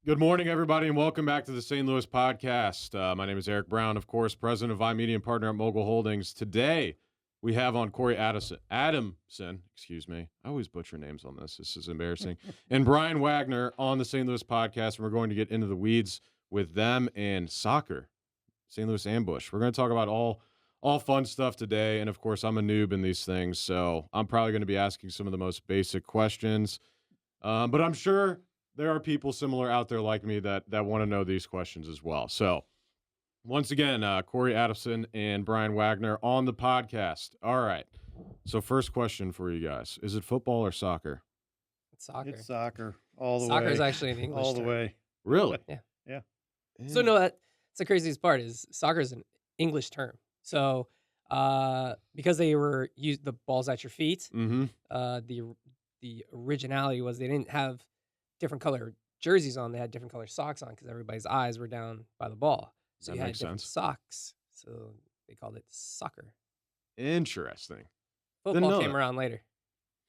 Good morning, everybody, and welcome back to the St. Louis podcast. My name is Eric Brown, of course, president of iMedia and partner at Mogul Holdings. Today, we have on Corey Adamson, excuse me. I always butcher names on this. This is embarrassing. And Brian Wagner on the St. Louis podcast, and we're going to get into the weeds with them and soccer, St. Louis Ambush. We're going to talk about all fun stuff today, and of course, I'm a noob in these things, so I'm probably going to be asking some of the most basic questions, but I'm sure there are people similar out there like me that want to know these questions as well. So once again, Corey Adamson and Brian Wagner on the podcast. All right. So first question for you guys. Is it football or soccer? It's soccer. It's soccer all the way. Soccer is actually an English all the term. way. Really? Yeah. Yeah. So no, that's the craziest part is soccer is an English term. So because they were used the balls at your feet, the originality was they didn't have different color jerseys on. They had different color socks on because everybody's eyes were down by the ball. So That you had makes different sense. socks. So they called it soccer. Interesting. Football know came that. around later.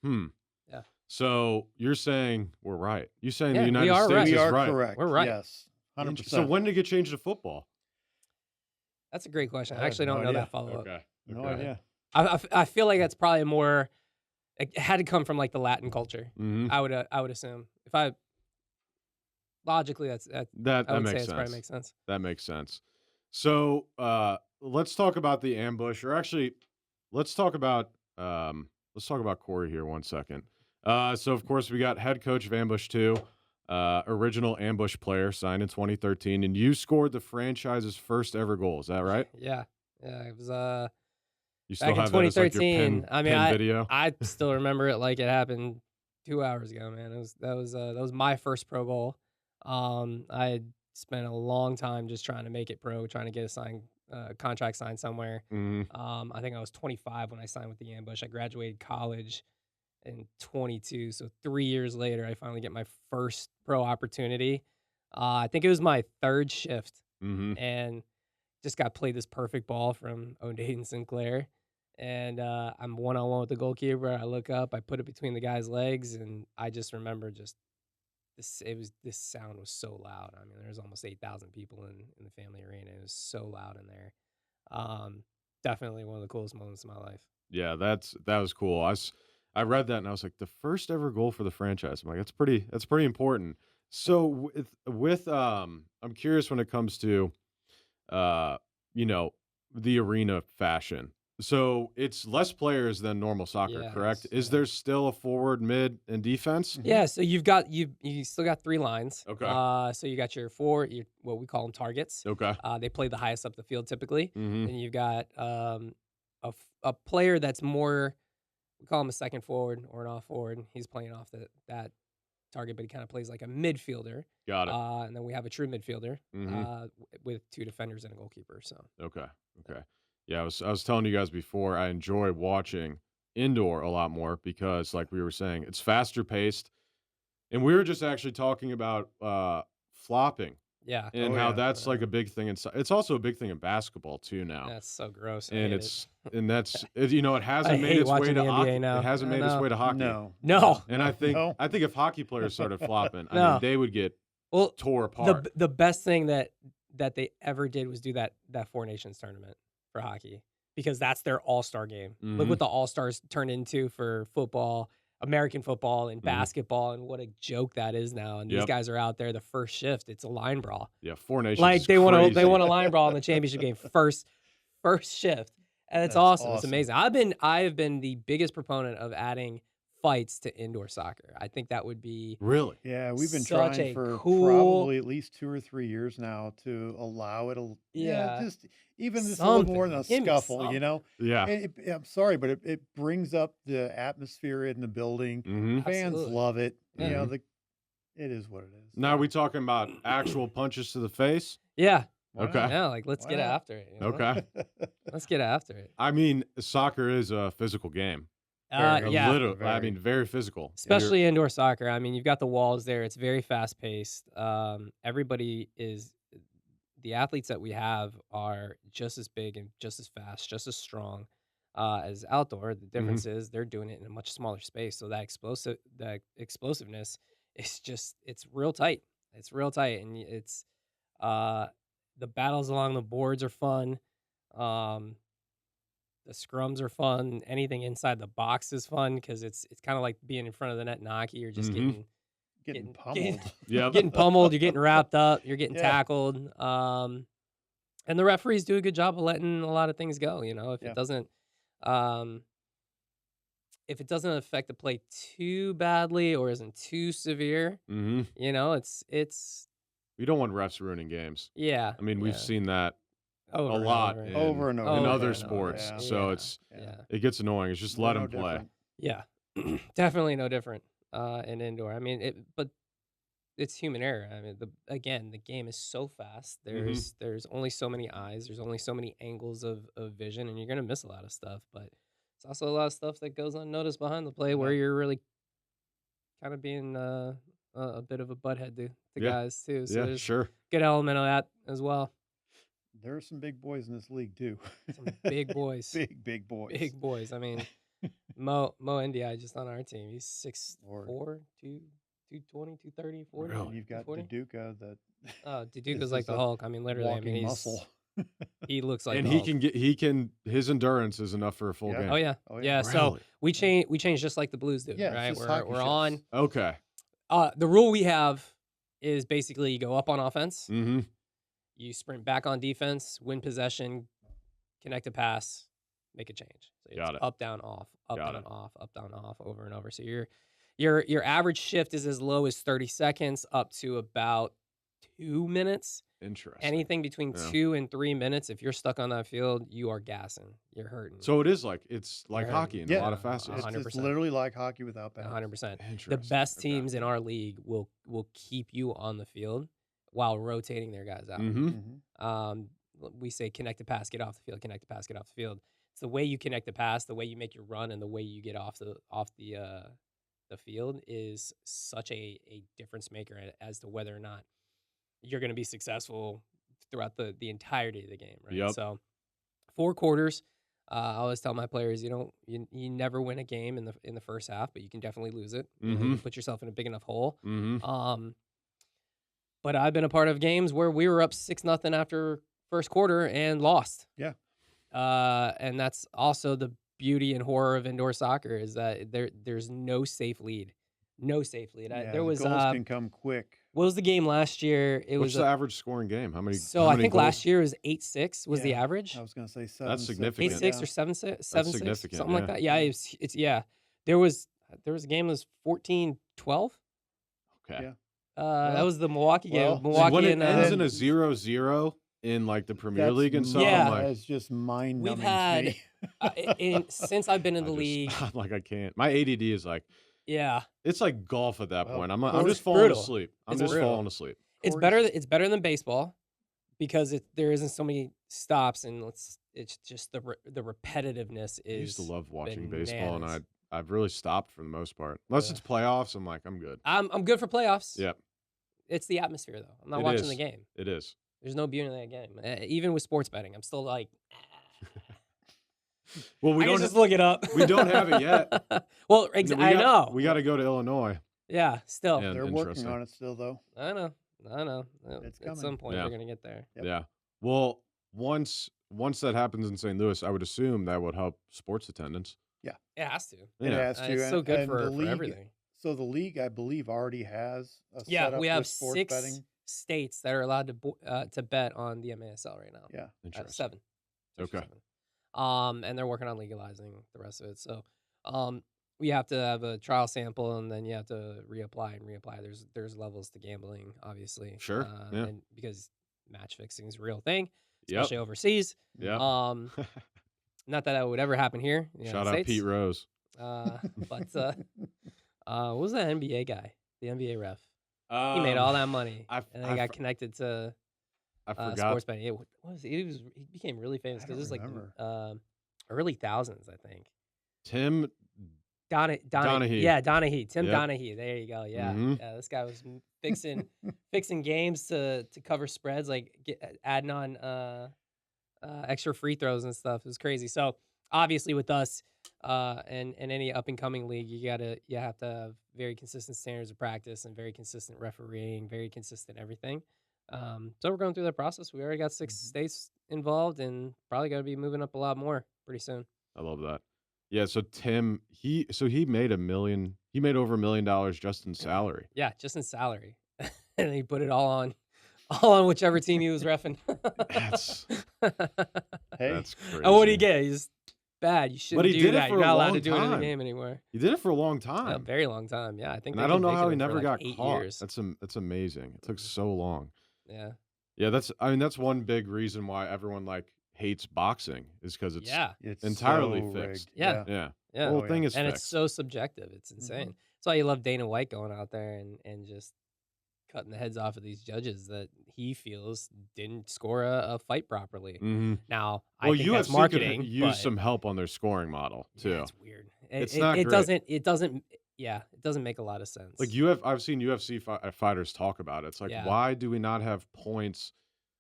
Yeah. So you're saying we're right. You're saying Yeah, the we United are States right. is We are right. correct. We're right. Yes. 100%. So when did it get changed to football? That's a great question. I I have actually no don't know idea. that follow up. Okay. No Okay. idea. I feel like that's probably more. It had to come from like the Latin culture. Mm-hmm. I would assume if I logically That I would makes say it probably sense. makes sense. That makes sense. So let's talk about the ambush, or actually, let's talk about Corey here 1 second. So of course we got head coach of Ambush 2, original Ambush player, signed in 2013, and you scored the franchise's first ever goal. Is that right? Yeah, it was You still back in have that as like your 2013. pin, I mean, pin video? I still remember it like it happened 2 hours ago, man. That was my first pro goal. I had spent a long time just trying to make it pro, trying to get a contract signed somewhere. I think I was 25 when I signed with the Ambush. I graduated college in 22, so 3 years later, I finally get my first pro opportunity. I think it was my third shift, and just got played this perfect ball from O'Dayton Sinclair, and I'm one-on-one with the goalkeeper. I look up, I put it between the guy's legs, and I just remember just this sound was so loud. I mean, there was almost 8,000 people in the family arena. It was so loud in there. Definitely one of the coolest moments of my life. Yeah, that was cool. I read that and I was like, the first ever goal for the franchise. I'm like, that's pretty important. So I'm curious when it comes to the arena fashion. So it's less players than normal soccer, Yeah, correct? it's- Is there still a forward, mid, and defense? Yeah, so you still got 3 lines. Okay. So you got your 4, what we call them targets. Okay. They play the highest up the field typically. Mm-hmm. Then you've got a player that's more, we call him a second forward or an off forward. He's playing off that target, but he kind of plays like a midfielder. Got it. And then we have a true midfielder Mhm. with 2 defenders and a goalkeeper. So Okay. Yeah, I was telling you guys before, I enjoy watching indoor a lot more because, like we were saying, it's faster paced. And we were just actually talking about flopping yeah, and Oh, how yeah. that's like a big thing it's also a big thing in basketball too now. that's so gross. I And hate it hasn't I made hate its way watching to the NBA hockey. now. It hasn't I made its know. way to hockey. No. No. And I think No. if hockey players started flopping, I No. mean, they would get Well, tore apart. the best thing that they ever did was do that 4 Nations tournament for hockey because that's their all-star game. Look Mhm. what the all-stars turned into for football, American football, and Mhm. basketball, and what a joke that is now. And these Yep. guys are out there the first shift. It's a line brawl. Yeah, 4 Nations. Like is they want crazy. a line brawl in the championship game first shift, and it's That's awesome. It's awesome. amazing. I have been the biggest proponent of adding fights to indoor soccer. I think that would be Really? Yeah, we've been Such trying a for cool- probably at least 2 or 3 years now to allow it. Yeah. Just even just a little Something. more than a Give me scuffle, something. you know? Yeah. I'm sorry, but it brings up the atmosphere in the building. Mm-hmm. Fans Absolutely. love it. You Yeah. know, it is what it is. Now, are we talking about actual punches to the face? Yeah, Why Okay. not? yeah. Like let's Why get not? after it. You know? Okay. Let's get after it. I mean, soccer is a physical game. Very Yeah, Very physical. especially indoor soccer. I mean, you've got the walls there. It's very fast paced. Everybody is the athletes that we have are just as big and just as fast, just as strong as outdoor. The difference is they're doing it in a much smaller space, so that explosiveness is just it's real tight. It's real tight, and it's the battles along the boards are fun. Um, the scrums are fun. Anything inside the box is fun because it's kind of like being in front of the net in hockey. You're just Mhm. Getting pummeled. Yep. getting pummeled. You're getting wrapped up. You're getting Yeah. tackled. And the referees do a good job of letting a lot of things go. If Yeah. it doesn't, um, if it doesn't affect the play too badly or isn't too severe, Mm-hmm. it's You don't want refs ruining games. yeah. I mean, we've yeah. seen that Over a and lot over. Over and in over other again. sports. Yeah. So Yeah. it gets annoying. It's just We're let no them play. different. Yeah, definitely no different in indoor. I mean, but it's human error. I mean, the game is so fast. Mhm. There's only so many eyes. There's only so many angles of vision, and you're gonna miss a lot of stuff. But it's also a lot of stuff that goes unnoticed behind the play where Yeah. you're really kind of being a bit of a butthead to Yeah. guys too. So Yeah, there's sure. good element of that as well. There are some big boys in this league too. Some big boys. Big boys. Big boys. I mean, Mo NDI just on our team. He's 6'4", 220, 230, 40. Really? And you've got 240. Duduka that Duduka's is like just the a Hulk. I mean, literally. I walking mean, muscle. he looks like And the he Hulk. can his endurance is enough for a full Yeah. game. Oh yeah. Oh, Yeah. yeah. So Really? we change just like the Blues do, Yeah, it's right? just We're hockey we're on. shifts. Okay. The rule we have is basically you go up on offense, Mm-hmm. you sprint back on defense, win possession, connect a pass, make a change. So Got it's it. up down off, up Got down it. off, up down off, over and over. So your average shift is as low as 30 seconds up to about 2 minutes. Interesting. Anything between Yeah. 2 and 3 minutes, if you're stuck on that field, you are gassing. You're hurting. So it's like You're hockey in hurting. a lot of Yeah, facets. It's 100%. literally like hockey without pads. 100%. Interesting. The best Okay. teams in our league will keep you on the field while rotating their guys out. Mm-hmm. Mm-hmm. We say connect the pass, get off the field, connect the pass, get off the field. It's the way you connect the pass, the way you make your run, and the way you get off the field is such a difference maker as to whether or not you're going to be successful throughout the entirety of the game, right? Yep. So 4 quarters. I always tell my players, you never win a game in the first half, but you can definitely lose it. You can put yourself in a big enough hole. Mm-hmm. But I've been a part of games where we were up 6-0 after first quarter and lost. Yeah. And that's also the beauty and horror of indoor soccer is that there's no safe lead. No safe lead. Yeah, There was goals can come quick. what was the game last year? It What's was the average scoring game? How many? so how I many think goals? last year was 8-6 was the Yeah, average. I was going to say 7. That's significant. 8-6 or 7-6, 7-6, significant, something like yeah. that. Yeah, it's yeah. There was a game that was 14-12. Okay. Yeah. That was the Milwaukee game. well, See, Milwaukee when it and ends in a uh, 0-0 in like the Premier League and stuff, Yeah. I'm like, It's just mind We've numbing had- to me. since I've been in the I just- league, I'm like I can't. My ADD is like yeah, it's like golf at that Well, point. I'm Corey's just falling brutal. asleep. I'm It's just brutal. falling asleep. it's Corey's- better than baseball because there isn't so many stops and it's just the repetitiveness I used to is. love watching baseball, and bananas. I've really stopped for the most part. Unless Yeah. it's playoffs, I'm like I'm good. I'm good for playoffs. Yep, It's the atmosphere though. I'm not It watching is. the game. it is. There's no beauty in that game. Even with sports betting, I'm still like. Well, we I can don't just look it up. we don't have it yet. Well, We I know. We got to go to Illinois. Yeah, still. Yeah. They're working Interesting. on it still, though. I know. It's At coming. some point, Yeah. we're gonna get there. Yep. Yeah. Well, once that happens in St. Louis, I would assume that would help sports attendance. It has to. It Yeah. has to. It's so good and for the league, everything. So the league, I believe, already has a Yeah, setup we have with sports 6 betting. states that are allowed to bet on the MASL right now. Yeah. Interesting. 7. 6 or Okay. 7. And they're working on legalizing the rest of it. So, we have to have a trial sample, and then you have to reapply and reapply. There's levels to gambling, obviously. Sure, yeah. And because match fixing is a real thing, Yep. especially overseas. Yeah. Not that would ever happen here. In the Shout United out States. Pete Rose. But what was that NBA guy? The NBA ref. He made all that money, I and then got connected to I forgot. sports betting. What was he became really famous I because it was don't like remember. early thousands, I think. Tim. Donahue. Yeah, Donahue. Tim Yep. Donahue. There you go. Yeah, Mhm. yeah. This guy was fixing games to cover spreads, like adding on extra free throws and stuff. It was crazy. So obviously with us, And any up and coming league, you have to have very consistent standards of practice and very consistent refereeing, very consistent everything. So we're going through that process. We already got 6 Mhm. states involved, and probably going to be moving up a lot more pretty soon. I love that. Yeah, so Tim, he made over $1 million just in salary. Yeah, just in salary, and he put it all on whichever team he was reffing. That's Hey, that's crazy. And what do you get? He's bad. You shouldn't he do did it that. for You're a not allowed long to do it in the time. game anymore. He did it for a long A time. very long time. Yeah, I think And they I don't know convicted how he him for never like got 8 caught. years. That's amazing. It took so long. Yeah. Yeah, that's one big reason why everyone like hates boxing is because it's Yeah. it's entirely so fixed. rigged. Yeah. Yeah. Yeah. The whole Oh, thing yeah. is And fixed. it's so subjective. It's insane. Mhm. That's why you love Dana White going out there and just cutting the heads off of these judges that he feels didn't score a fight properly. Mm-hmm. Now, Well, I think that's UFC marketing. could use but some help on their scoring model too. yeah, it's weird. It's It, not it great. doesn't. It doesn't. Yeah, it doesn't make a lot of sense. Like I've seen UFC fighters talk about it. It's like, Yeah. why do we not have points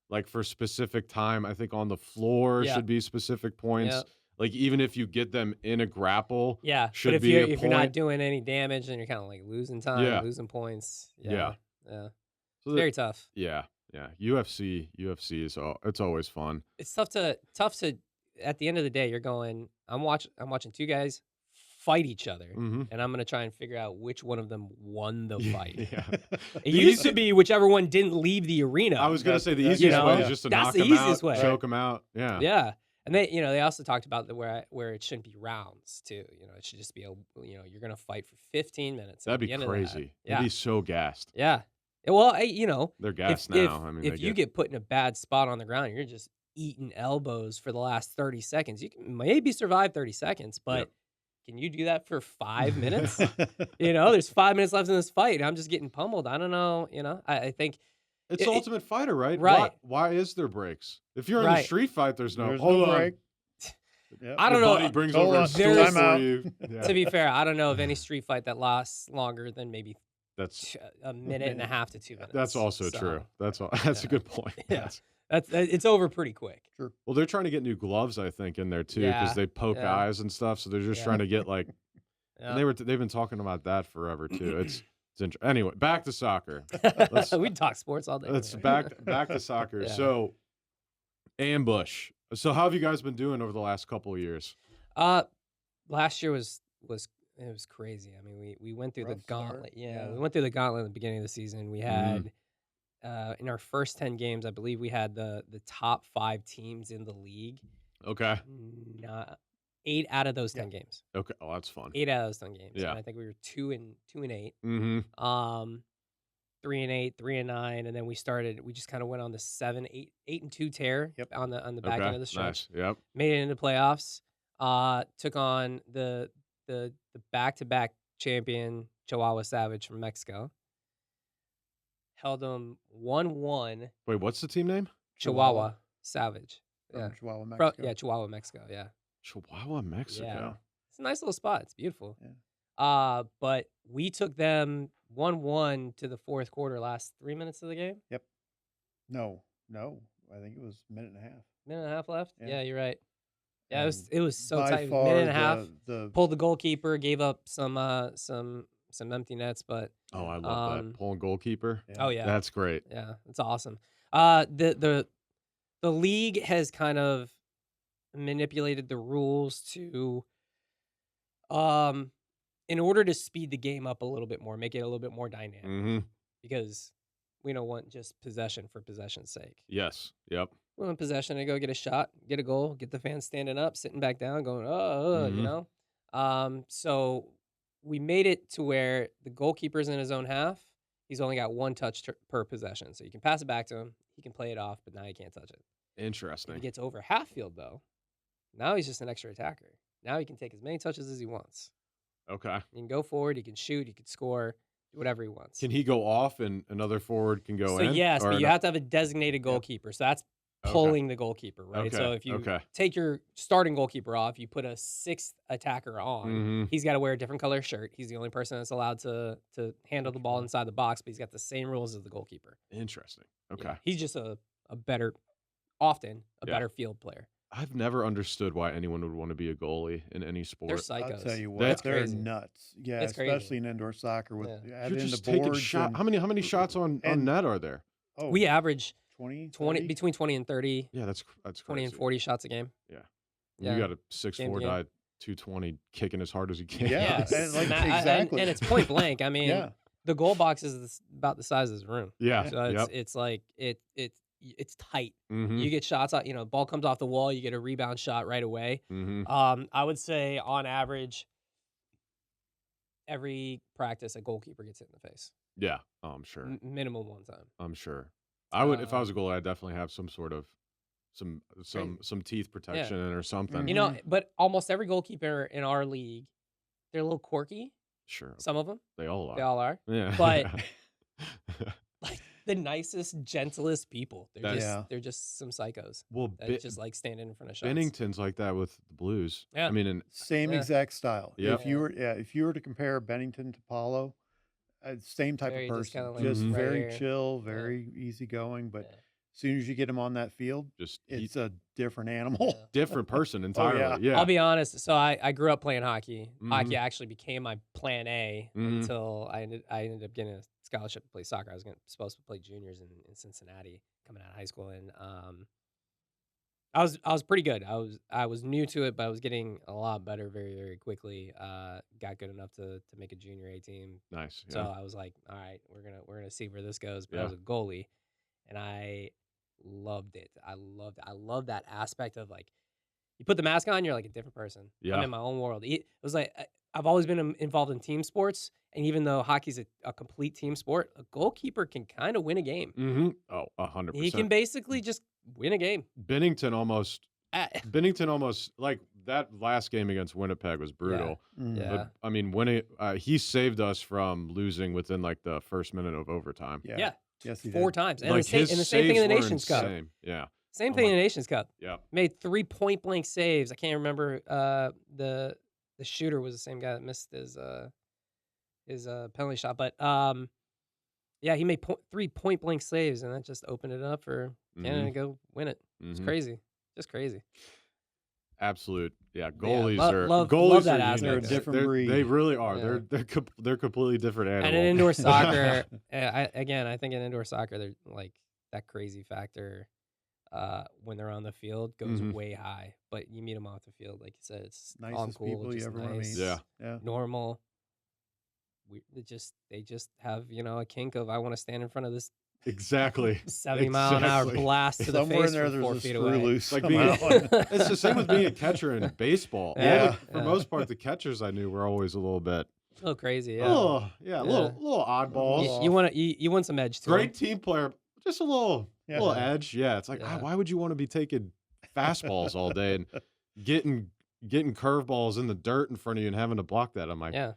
like for specific time? I think on the floor Yeah. should be specific points. Yeah. Like even if you get them in a grapple, Yeah, should but if be you're a if you're not point. doing any damage, then you're kind of like losing time, Yeah. losing points. Yeah. Yeah. So It's very tough. yeah. UFC is it's always fun. It's tough to at the end of the day, you're going, I'm watching 2 guys fight each other, Mm-hmm. and I'm gonna try and figure out which one of them won the fight. Yeah. It used to be whichever one didn't leave the arena. I was gonna say the That's- easiest you know, way is just to that's knock the them easiest out, way. choke them out. Yeah. Yeah. And they also talked about where it shouldn't be rounds too. It should just be you're gonna fight for 15 minutes. and That'd at the be end of that- crazy. yeah. They'd be so gassed. Yeah. Well, They're if gassed if now. I mean, if you get put in a bad spot on the ground, you're just eating elbows for the last 30 seconds. You can maybe survive 30 seconds, but Yep. can you do that for 5 minutes? There's 5 minutes left in this fight. I'm just getting pummeled. I don't know. I think it's it- Ultimate Fighter, right? Right. Why is there breaks? If you're in the Right. street fight, there's no There's hold no on. break. Yep. I don't Your know. buddy brings Hold over a on. stool There's- for you. Yeah. To be fair, I don't know of any street fight that lasts longer than maybe That's a minute and a half to 2 minutes. that's also So, true. That's a yeah. good point. Yeah. It's over pretty quick. Well, they're trying to get new gloves, I think, in there too, because Yeah, they poke yeah. eyes and stuff. So they're just Yeah. trying to get like. Yeah. And they've been talking about that forever too. It's anyway. Back to soccer. Let's- we talk sports all day. Let's man. back to soccer. Yeah. So, ambush. So, how have you guys been doing over the last couple of years? Last year was crazy. I mean, we went through the Rough start. gauntlet. Yeah, Yeah. we went through the gauntlet at the beginning of the season. We had in our first 10 games, I believe we had the top 5 teams in the league. Okay. 8 out of those 10 games. Okay. Oh, that's fun. 8 out of those 10 games. Yeah. And I think we were 2 and 8. Mm-hmm. 3 and 8, 3 and 9, and then we just kind of went on the 8 and 2 tear. Yep. On the back end of the stretch. Nice. Yep. Made it into playoffs. Took on the back-to-back champion Chihuahua Savage from Mexico. Held them 1-1. Wait, what's the team name? Chihuahua Savage. From Yeah. Chihuahua, Mexico. Chihuahua, Mexico. Yeah. Chihuahua, Mexico. Yeah. It's a nice little spot. It's beautiful. Yeah. But we took them 1-1 to the fourth quarter, last 3 minutes of the game. No. I think it was a minute and a half. Minute and a half left. Yeah. Yeah, you're right. Yeah, And it was so by tight. far Minute and a half. The Pulled the goalkeeper, gave up some empty nets, but Oh, I love that. Pulling goalkeeper. oh yeah, That's great. yeah, it's awesome. The league has kind of manipulated the rules to, in order to speed the game up a little bit more, make it a little bit more dynamic, Mm-hmm. because we don't want just possession for possession's sake. Yes. Yep. We want possession to go get a shot, get a goal, get the fans standing up, sitting back down, going, oh, Mhm. So we made it to where the goalkeeper's in his own half. He's only got 1 touch per possession. So you can pass it back to him. He can play it off, but now he can't touch it. If Interesting. he gets over half field, though, now he's just an extra attacker. Now he can take as many touches as he wants. Okay. He can go forward, he can shoot, he can score, do whatever he wants. Can he go off and another forward can go So in? yes, Or but you no? have to have a designated goalkeeper. So that's Okay. pulling the goalkeeper, right? Okay, So if you okay. take your starting goalkeeper off, you put a 6th attacker on. Mhm. He's got to wear a different color shirt. He's the only person that's allowed to handle the ball inside the box, but he's got the same rules as the goalkeeper. Interesting. Yeah, Okay. he's just a better, often a Yeah. better field player. I've never understood why anyone would want to be a goalie in any They're sport. I'll tell psychos. you That- what, they're crazy. nuts. Yeah, It's crazy. especially in indoor soccer with Yeah. adding You're the just taking boards shot. and How many shots on and- net are there? oh, We average 20, 20 30? between 20 and 30, Yeah, that's 20 crazy. and 40 shots a game. Yeah. Yeah. You got a Game 6'4" to game. guy, 220, kicking as hard as he can. Yeah, Yes. and, like, And exactly. and it's point blank. I mean, Yeah. the goal box is about the size of this room. Yeah. So Yep. it's like it's tight. Mm-hmm. You get shots out, ball comes off the wall, you get a rebound shot right away. Mm-hmm. I would say on average, every practice a goalkeeper gets hit in the face. Yeah. Oh, I'm sure. Minimum one time. I'm sure. I would, if I was a goalie, I'd definitely have some sort of some teeth protection or something. Mhm. But almost every goalkeeper in our league, they're a little quirky. Sure. Some of them, They all are. they all are. Yeah. But like the nicest, gentlest people. They're That's- just Yeah. they're just some psychos well, that just like standing in front of shots. Bennington's like that with the Blues. Yeah. I mean, and Same Yeah. exact style. Yep. If you were to compare Bennington to Paulo, same type Very of just person, kinda just like right very here. chill, very easygoing. But Yeah. as soon as you get him on that field, just it's a different animal. Yeah. different person entirely. yeah. Yeah. I'll be honest. So I grew up playing hockey. Mhm. Hockey actually became my plan A Mhm. until I ended up getting a scholarship to play soccer. I was supposed to play juniors in Cincinnati coming out of high school, and I was pretty good. I was new to it, but I was getting a lot better very, very quickly. Got good enough to make a junior A team. Nice. So Yeah. I was like, all right, we're gonna see where this goes. But I was Yeah. a goalie, and I loved it. I loved that aspect of like, you put the mask on, you're like a different person. Yeah. I'm in my own world. It was like I've always been involved in team sports, and even though hockey's a complete team sport, a goalkeeper can kind of win a game. Mm-hmm. Oh, 100%. He can basically just win a game. Bennington almost Uh, like that last game against Winnipeg was brutal. Mm. Yeah. But I mean, when he saved us from losing within like the first minute of overtime. Yeah. yeah, Yes, he 4 did. times, and, Like the same thing in the Nations Cup. Yeah. Same Oh thing in my- the Nations Cup. Yeah. Made 3 point blank saves. I can't remember. The shooter was the same guy that missed his penalty shot, but yeah, he made 3 point blank saves, and that just opened it up for Canada to go win it. It's Mhm. crazy, just crazy. Absolute. Yeah. But yeah, Goalies are love goalies that are aspect. unique. They're a different breed. They really are. Yeah. They're completely different animals. And in indoor soccer, I think in indoor soccer, they're like that crazy factor when they're on the field goes Mhm. way high. But you meet them off the field, like you said, it's all Nicest cool, people you just ever want to nice, meet. Yeah. Yeah. normal. They just have a kink of, I want to stand in front of this Exactly. 70-mile-an-hour Exactly. blast to the Somewhere face in there, from there's 4 a feet screw away. loose Like somehow. It's the same with being a catcher in baseball. Yeah. For most part, the catchers I knew were always a little bit, A little crazy, yeah. a little oddballs. You want some edge to Great it. team player, just a little Yeah. edge. Yeah, it's like, Yeah. why would you want to be taking fastballs all day and getting curveballs in the dirt in front of you and having to block that? I'm like, Yeah,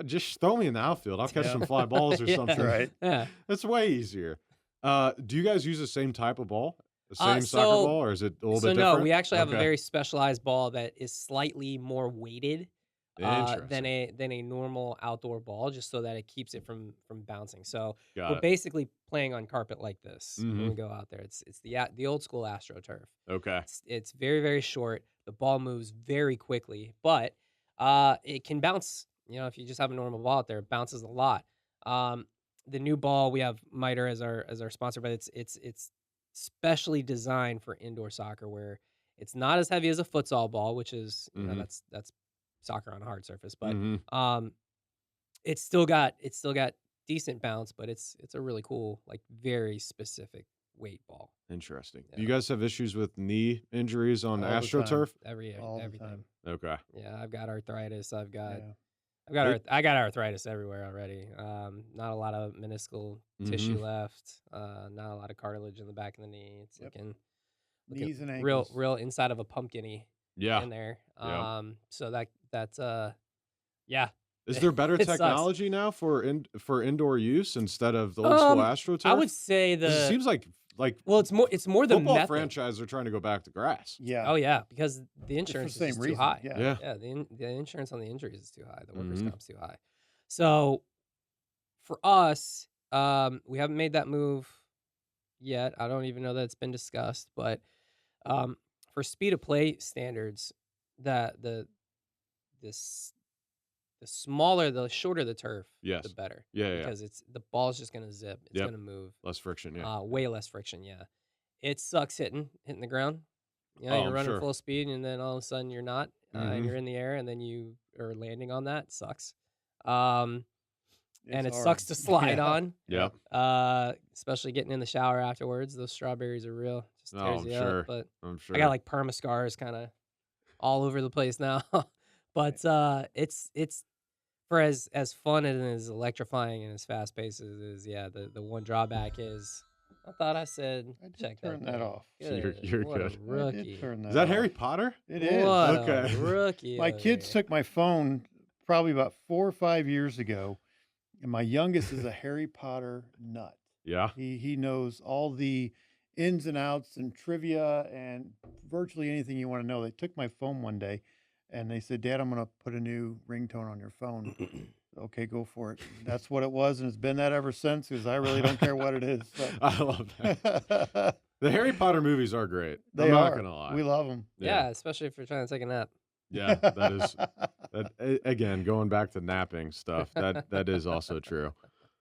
just throw me in the outfield. I'll catch Yeah. some fly balls or Yeah. something. Right. yeah. That's way easier. Do you guys use the same type of ball? The same soccer so- ball, or is it a little So bit no, different? we actually have a Okay. very specialized ball that is slightly more weighted than Interesting. a normal outdoor ball, just so that it keeps it from bouncing. So Got we're it. basically playing on carpet like this when we Mhm. go out there. It's the old school AstroTurf. Okay. It's very, very short. The ball moves very quickly, but it can bounce. If you just have a normal ball out there, it bounces a lot. The new ball, we have Miter as our sponsor, but it's specially designed for indoor soccer, where it's not as heavy as a futsal ball, which is Mhm. that's soccer on a hard surface, but Mhm. it's still got decent bounce, but it's a really cool, like, very specific weight ball. Interesting. Yeah. Do you guys have issues with knee injuries on All the time. AstroTurf? All the Everything. time. Okay. Yeah, I've got arthritis. I got Yeah. I got arthritis everywhere already. Not a lot of meniscal tissue left. Not a lot of cartilage in the back of the knee. It's Yep. looking Knees and real ankles. inside of a pumpkin-y Yeah. in there. Yeah. So that's yeah. Is there better It sucks. technology now for indoor use instead of the old school AstroTurf? I would say 'Cause it seems like well, it's more the football method. franchises are trying to go back to grass. Yeah. Oh yeah, because the It's for insurance the same is reason. too high. Yeah. Yeah. Yeah, the insurance on the injuries is too high. The workers' Mhm. comp's too high. So for us, we haven't made that move yet. I don't even know that it's been discussed, but for speed of play standards, that the smaller, the shorter the turf, the Yes. better. Yeah, yeah. Because the ball's just gonna zip. It's Yep. gonna move. Less friction. Yeah. Way less friction. Yeah, it sucks hitting the ground. You know, Oh, you're I'm running sure. full speed, and then all of a sudden you're not, and Mhm. you're in the air, and then you are landing on that. Sucks. And It's it hard. sucks to slide Yeah. on. Yep. Especially getting in the shower afterwards. Those strawberries are real. Just Oh, tears I'm you sure. up. But I'm I got sure. like perma scars kind of all over the place now. But it's for as fun and as electrifying and as fast paced as it is, yeah, the one drawback is I thought I said I did check turn that that thing. off. You're What a good. I did rookie. turn that Is that off. Harry Potter? It is. What Okay. a rookie. My over kids here. took my phone probably about 4 or 5 years ago, and my youngest is a Harry Potter nut. Yeah. He knows all the ins and outs and trivia and virtually anything you want to know. They took my phone one day and they said, "Dad, I'm going to put a new ringtone on your phone." Okay, go for it. That's what it was, and it's been that ever since because I really don't care what it is. So. I love that. The Harry Potter movies are great. They I'm not are. gonna lie. We love them. Yeah, especially if you're trying to take a nap. Yeah, that is again going back to napping stuff. That is also true.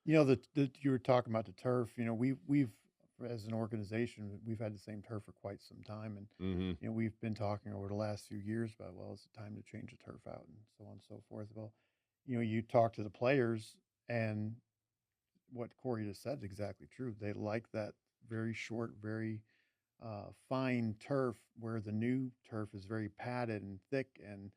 You know, you were talking about the turf. You know, we've as an organization, we've had the same turf for quite some time, and Mm-hmm. you know, we've been talking over the last few years about, well, it's time to change the turf out and so on and so forth. Well, you know, you talk to the players, and what Corey just said is exactly true. They like that very short, very fine turf, where the new turf is very padded and thick. And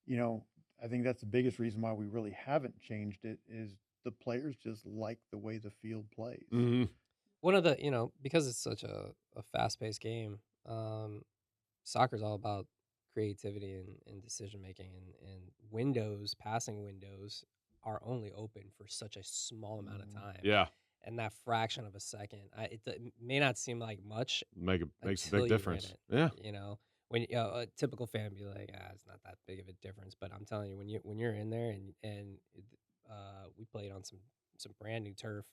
you know, I think that's the biggest reason why we really haven't changed it is the players just like the way the field plays. Mm-hmm. One of the, because it's such a fast paced game, soccer's all about creativity and decision making, and passing windows are only open for such a small amount of time. Yeah, And that fraction of a second, it may not seem like much makes a until big you difference. ran Yeah, it. When a typical fan would be like, it's not that big of a difference. But I'm telling you, when you're in there and we played on some brand new turf.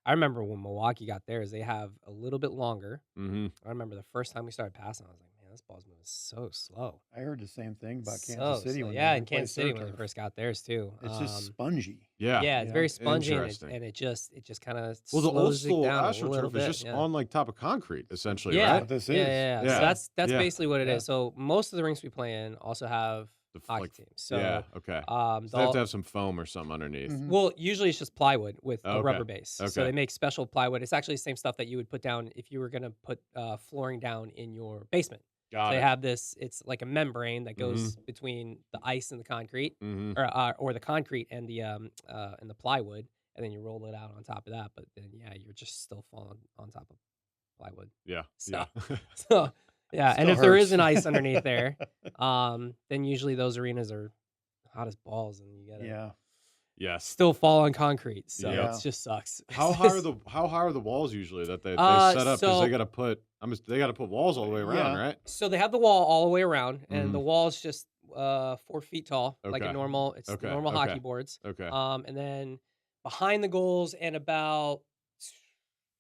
I remember when Milwaukee got theirs, they have a little bit longer. mm-hmm. I remember the first time we started passing, I was like, man, this ball's moving so slow. I heard the same thing about So Kansas City slow. when Yeah, they in Kansas replaced their City when they turf. first got theirs too. It's just spongy. Yeah. Yeah, you it's know? very spongy, Interesting. and it just kind of Well, the old slows it school down a Astro little turf is bit. just Yeah. on like top of concrete, essentially, Yeah, right? What this yeah, is. yeah, Yeah. So that's Yeah. basically what it is. Yeah. So most of the rinks we play in also have The hockey like, teams. So yeah, okay. um, So they have they'll- to have some foam or something underneath. Mhm. well, usually it's just plywood with Oh, a okay. rubber base. So Okay. they make special plywood. It's actually the same stuff that you would put down if you were gonna put flooring down in your basement. Got They it. have this. It's like a membrane that Mm-hmm. goes between the ice and the concrete, Mm-hmm. or the concrete and the plywood, and then you roll it out on top of that. But then you're just still falling on top of plywood. Yeah. So- Yeah. So and Still if there is hurts. an ice underneath there, then usually those arenas are hot as balls, and you gotta Yeah. Yes. still fall on concrete. So Yeah. it just sucks. How high are the walls usually that they set up? Because so- they gotta put walls all the way around, Yeah. right? So they have the wall all the way around, and Mhm. the wall's just 4 feet tall, like a Okay. normal. It's Okay, normal okay. hockey boards. Okay. And then behind the goals and about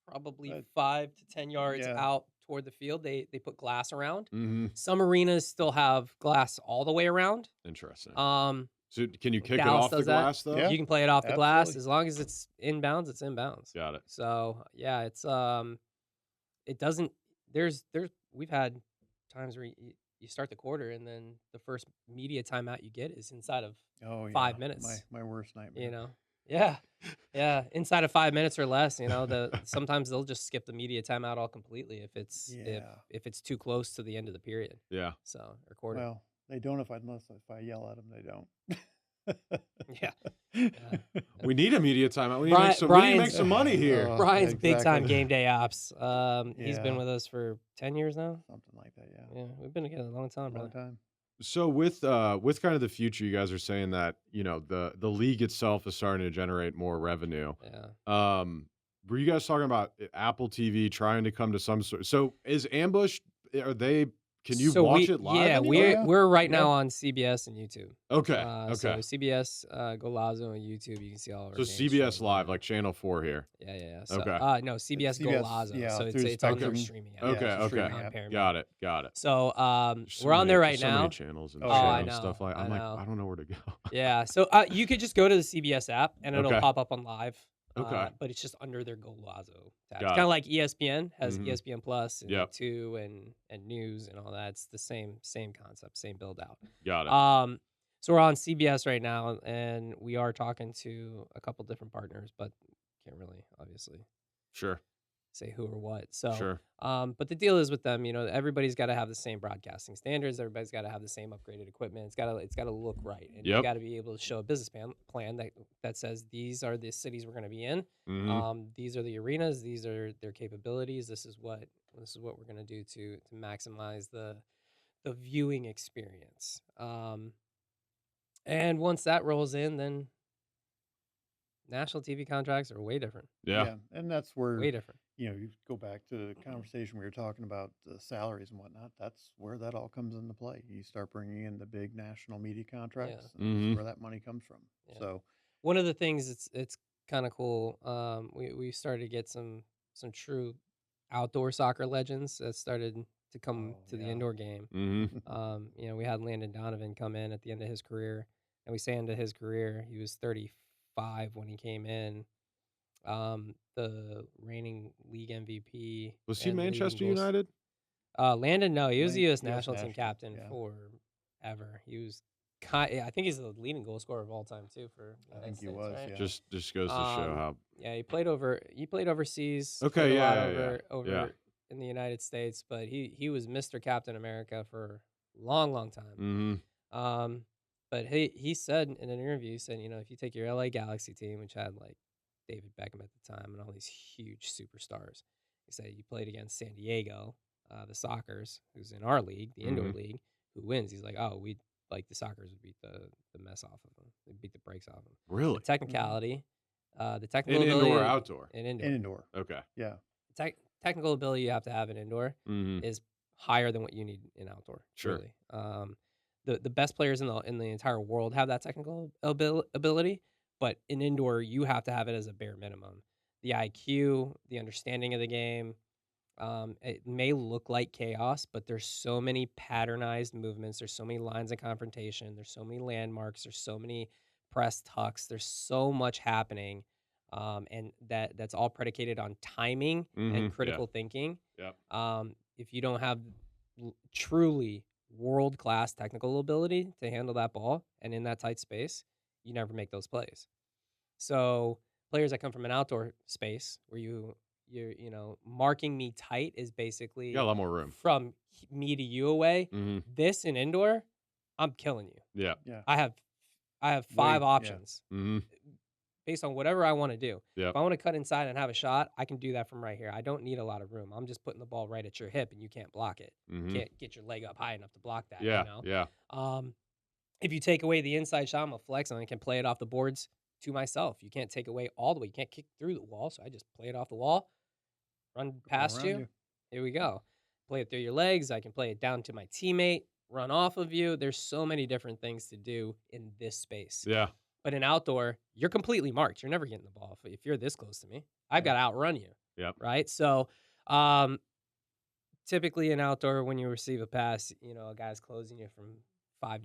probably 5 to 10 yards Yeah. out toward the field, they put glass around. Mm-hmm. Some arenas still have glass all the way around. Interesting. Um, So can you kick it Dallas off the does that. glass though? Yeah. You can play it off the glass absolutely. as long as it's inbounds. It's inbounds. Got it. So yeah, it's it doesn't. There's we've had times where you start the quarter and then the first media timeout you get is inside of Oh yeah. 5 minutes. My worst nightmare. you know. Yeah, inside of 5 minutes or less. Sometimes they'll just skip the media timeout all completely if it's Yeah. if it's too close to the end of the period. Yeah. So or quarter. Well, they don't unless I yell at them. They don't. Yeah. We need a media timeout. We need Brian- to make Brian's- some money here. Oh, Brian's big time exactly. game day ops. He's been Yeah. with us for 10 years now. Something like that. Yeah. Yeah, we've been together a long time, Long brother. time. So with kind of the future, you guys are saying that the league itself is starting to generate more revenue. Yeah. Were you guys talking about Apple TV trying to come to some sort? So is Ambush? Are they Can you So watch it live? yeah, anywhere? yeah. we're right Yeah. now on CBS and YouTube. Okay. So Okay. CBS, Golazo on YouTube. You can see all of our So games CBS streamed Live, there. like Channel 4 here. Yeah. So Okay. no, It's CBS CBS, Golazo. yeah, So through it's on their Spectrum. streaming app. Yeah, Okay. it's a Okay. streaming app. Paramount. Got it. So There's so we're on many- there there's right so now. many channels and Oh, shit yeah. I and know, stuff like. I I'm like, know. I don't know where to go. Yeah. So you could just go to the CBS app and it'll Okay. pop up on live. Okay. But it's just under their Golazo tab. It's Got kind it. of like ESPN has Mhm. ESPN Plus and Yep. 2 and news and all that. It's the same concept, same build out. Got it. So we're on CBS right now, and we are talking to a couple different partners, but can't really obviously Sure. say who or what. So, Sure. but the deal is with them, everybody's got to have the same broadcasting standards. Everybody's got to have the same upgraded equipment. It's got to look right, and you Yep. got to be able to show a business plan that says these are the cities we're going to be in. Mhm. These are the arenas. These are their capabilities. This is what we're going to do to maximize the viewing experience. And once that rolls in, then national TV contracts are way different. Yeah. And that's where, Way different. you go back to the conversation we were talking about the salaries and whatnot. That's where that all comes into play. You start bringing in the big national media contracts, and Mhm. that's where that money comes from. Yeah. So, One of the things it's kind of cool. We started to get some true outdoor soccer legends that started to come Oh, to the yeah. indoor game. Mhm. We had Landon Donovan come in at the end of his career, and we say end of his career, he was 35 when he came in. The reigning league MVP. Was he and leading Manchester goals- United? Landon, no, he was the Lan- U.S. US national team national, captain yeah. forever. He was I think he's the leading goal scorer of all time too for I United think he States, was, right? yeah. Just goes to show Um, how. Yeah, he played overseas. Okay, played a lot yeah. over in the United States, but he was Mr. Captain America for a long time. Mhm. But he said in an interview, he said, if you take your LA Galaxy team, which had like David Beckham at the time and all these huge superstars, he said you played against San Diego, the Sockers, who's in our league, the indoor Mhm. league, who wins? He's like, oh, we like the Sockers would beat the mess off of them. They beat the brakes off them. Really? The technicality, the In technical indoor ability or outdoor? in indoor. In indoor. Okay. Yeah. Technical ability you have to have in indoor Mhm. is higher than what you need in outdoor. Sure. Really. The best players in the entire world have that technical ability, but in indoor you have to have it as a bare minimum. The IQ, the understanding of the game. It may look like chaos, but there's so many patternized movements. There's so many lines of confrontation. There's so many landmarks. There's so many press tucks. There's so much happening, and that's all predicated on timing Mhm. and Yeah. critical thinking. Yep. If you don't have truly world-class technical ability to handle that ball and in that tight space, you never make those plays. So players that come from an outdoor space where you're marking me tight is You basically got a lot more room. from me to you away. Mhm. This in indoor, I'm killing you. Yeah. Yeah. I have 5 yeah. options Mhm. based on whatever I want to do. Yep. If I want to cut inside and have a shot, I can do that from right here. I don't need a lot of room. I'm just putting the ball right at your hip, and you can't block it. Mhm. You can't get your leg up high enough to block that. Yeah. Yeah. If you take away the inside shot, I'm a flex, and I can play it off the boards to myself. You can't take away all the way. You can't kick through the wall, so I just play it off the wall, run past around you. you. Here we go. Play it through your legs. I can play it down to my teammate, run off of you. There's so many different things to do in this space. Yeah. But in outdoor, you're completely marked. You're never getting the ball if you're this close to me. I've got to outrun you. Yep. Right? So typically in outdoor, when you receive a pass, a guy's closing you from 5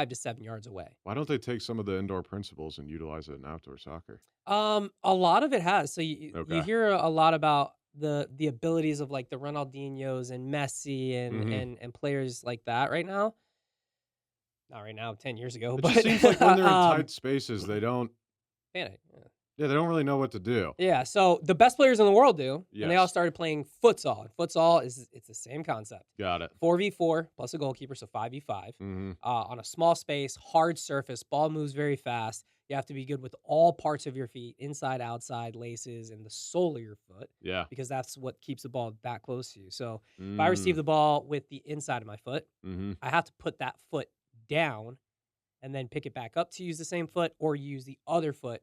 to 7 yards away. Why don't they take some of the indoor principles and utilize it in outdoor soccer? A lot of it has. So you Okay. hear a lot about the abilities of like the Ronaldinhos and Messi and players like that right now. Not right now, 10 years ago, It but just seems like when they're in tight spaces, they don't. panic. Yeah, they don't really know what to do. Yeah, so the best players in the world do, and they all Yes. started playing futsal. And futsal it's the same concept. Got it. 4v4 plus a goalkeeper, so 5v5. Mhm. On a small space, hard surface, ball moves very fast. You have to be good with all parts of your feet, inside, outside, laces, and the sole of your foot, Yeah. because that's what keeps the ball that close to you. So if I receive the ball with the inside of my foot, Mhm. I have to put that foot down and then pick it back up to use the same foot, or use the other foot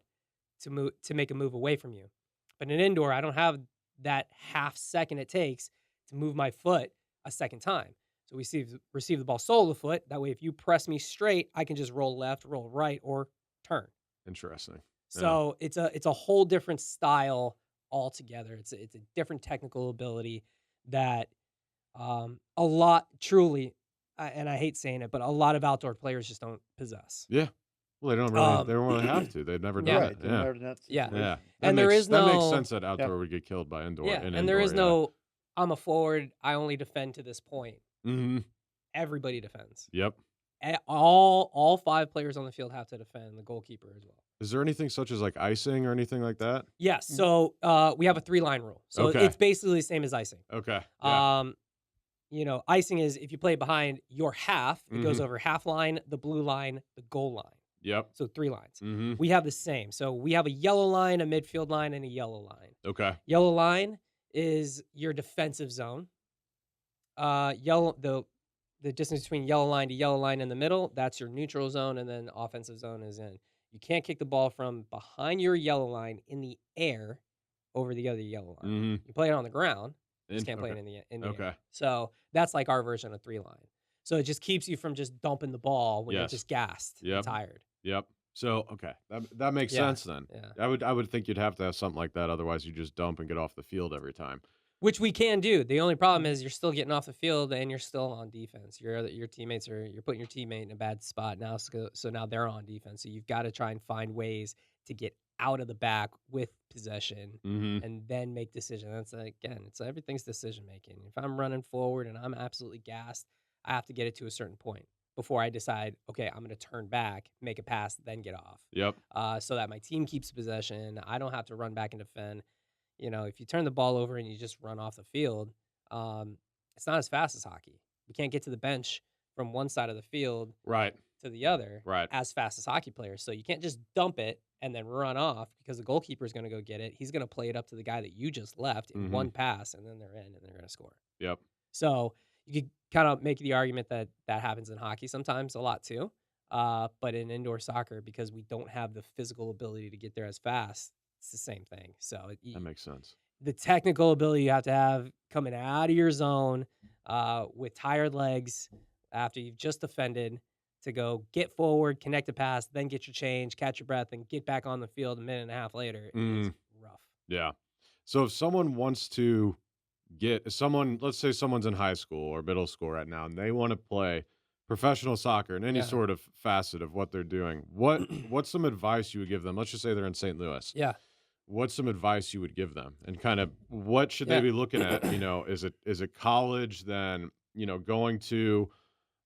to make a move away from you. But in indoor, I don't have that half second it takes to move my foot a second time. So we receive the ball sole of the foot. That way, if you press me straight, I can just roll left, roll right, or turn. Interesting. Yeah. So it's a whole different style altogether. It's a different technical ability that a lot truly, and I hate saying it, but a lot of outdoor players just don't possess. Yeah. Well, they don't really have to. They've never done Yeah. Right. it. They're Yeah. never in that Yeah. situation. Yeah. And there is That makes no- sense that outdoor would get killed by indoor. Yeah, and and there is indoor, no, I'm a forward, I only defend to this point. yeah. Mm-hmm. Everybody defends. Yep. All 5 players on the field have to defend, the goalkeeper as well. Is there anything such as like icing or anything like that? Yes. So we have a 3-line rule. So Okay. it's basically the same as icing. Okay. Yeah. Icing is if you play behind your half, it goes Mhm. over half line, the blue line, the goal line. Yep. So 3 lines. Mm-hmm. We have the same. So we have a yellow line, a midfield line, and a yellow line. Okay. Yellow line is your defensive zone. The distance between yellow line to yellow line in the middle, that's your neutral zone, and then offensive zone is in. You can't kick the ball from behind your yellow line in the air over the other yellow line. Mm-hmm. You play it on the ground, you just can't play Okay. it in the Okay. air. So that's like our version of 3-line. So it just keeps you from just dumping the ball when you're Yes. just gassed Yep. and tired. Yep. So okay, that makes Yeah. sense then. Yeah. I would think you'd have to have something like that. Otherwise, you just dump and get off the field every time. Which we can do. The only problem is you're still getting off the field and you're still on defense. Your teammates you're putting your teammate in a bad spot now. So now they're on defense. So you've got to try and find ways to get out of the back with possession Mm-hmm. and then make decisions. That's it's everything's decision making. If I'm running forward and I'm absolutely gassed, I have to get it to a certain point before I decide, okay, I'm going to turn back, make a pass, then get off. Yep. So that my team keeps possession. I don't have to run back and defend. If you turn the ball over and you just run off the field, it's not as fast as hockey. We can't get to the bench from one side of the field Right. to the other Right. as fast as hockey players. So you can't just dump it and then run off because the goalkeeper is going to go get it. He's going to play it up to the guy that you just left in Mhm. one pass, and then they're in and they're going to score. Yep. So you could kind of make the argument that happens in hockey sometimes, a lot too. But in indoor soccer, because we don't have the physical ability to get there as fast, it's the same thing. So That makes sense. the technical ability you have to have coming out of your zone with tired legs after you've just defended to go get forward, connect a pass, then get your change, catch your breath, and get back on the field a minute and a half later is rough. Yeah. So if someone wants to let's say someone's in high school or middle school right now, and they want to play professional soccer in any Yeah. sort of facet of what they're doing, what's some advice you would give them? Let's just say they're in St. Louis. Yeah. What's some advice you would give them, and kind of what should they Yeah. be looking at? Is it college, then going to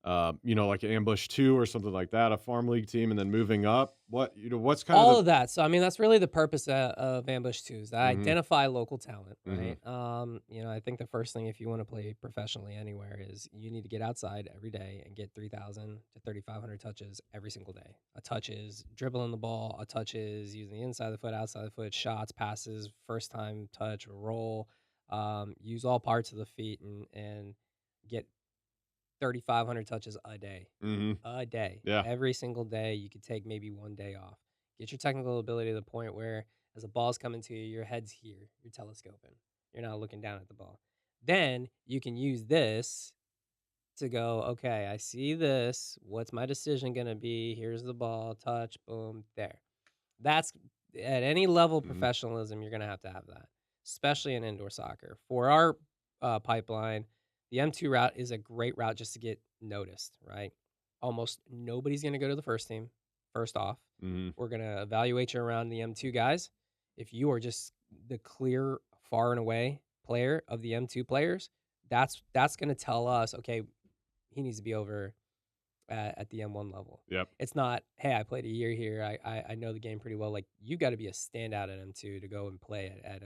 like Ambush 2 or something like that, a farm league team, and then moving up? What's kind All of of that. So, I mean, that's really the purpose of Ambush 2 is to Mhm. identify local talent, Mhm. right? I think the first thing if you want to play professionally anywhere is you need to get outside every day and get 3,000 to 3,500 touches every single day. A touch is dribbling the ball. A touch is using the inside of the foot, outside of the foot, shots, passes, first time touch, roll. Use all parts of the feet and get 3,500 touches a day. Mhm. A day. Yeah. Every single day, you could take maybe one day off. Get your technical ability to the point where as a ball's coming to you, your head's here, you're telescoping. You're not looking down at the ball. Then you can use this to go, okay, I see this. What's my decision going to be? Here's the ball, touch, boom, there. That's at any level of Mhm. professionalism, you're going to have that, especially in indoor soccer. For our pipeline, the M2 route is a great route just to get noticed, right? Almost nobody's going to go to the first team, first off. Mhm. We're going to evaluate you around the M2 guys. If you are just the clear, far and away player of the M2 players, that's going to tell us, okay, he needs to be over at the M1 level. Yep. It's not, hey, I played a year here. I know the game pretty well. Like, you got to be a standout at M2 to go and play at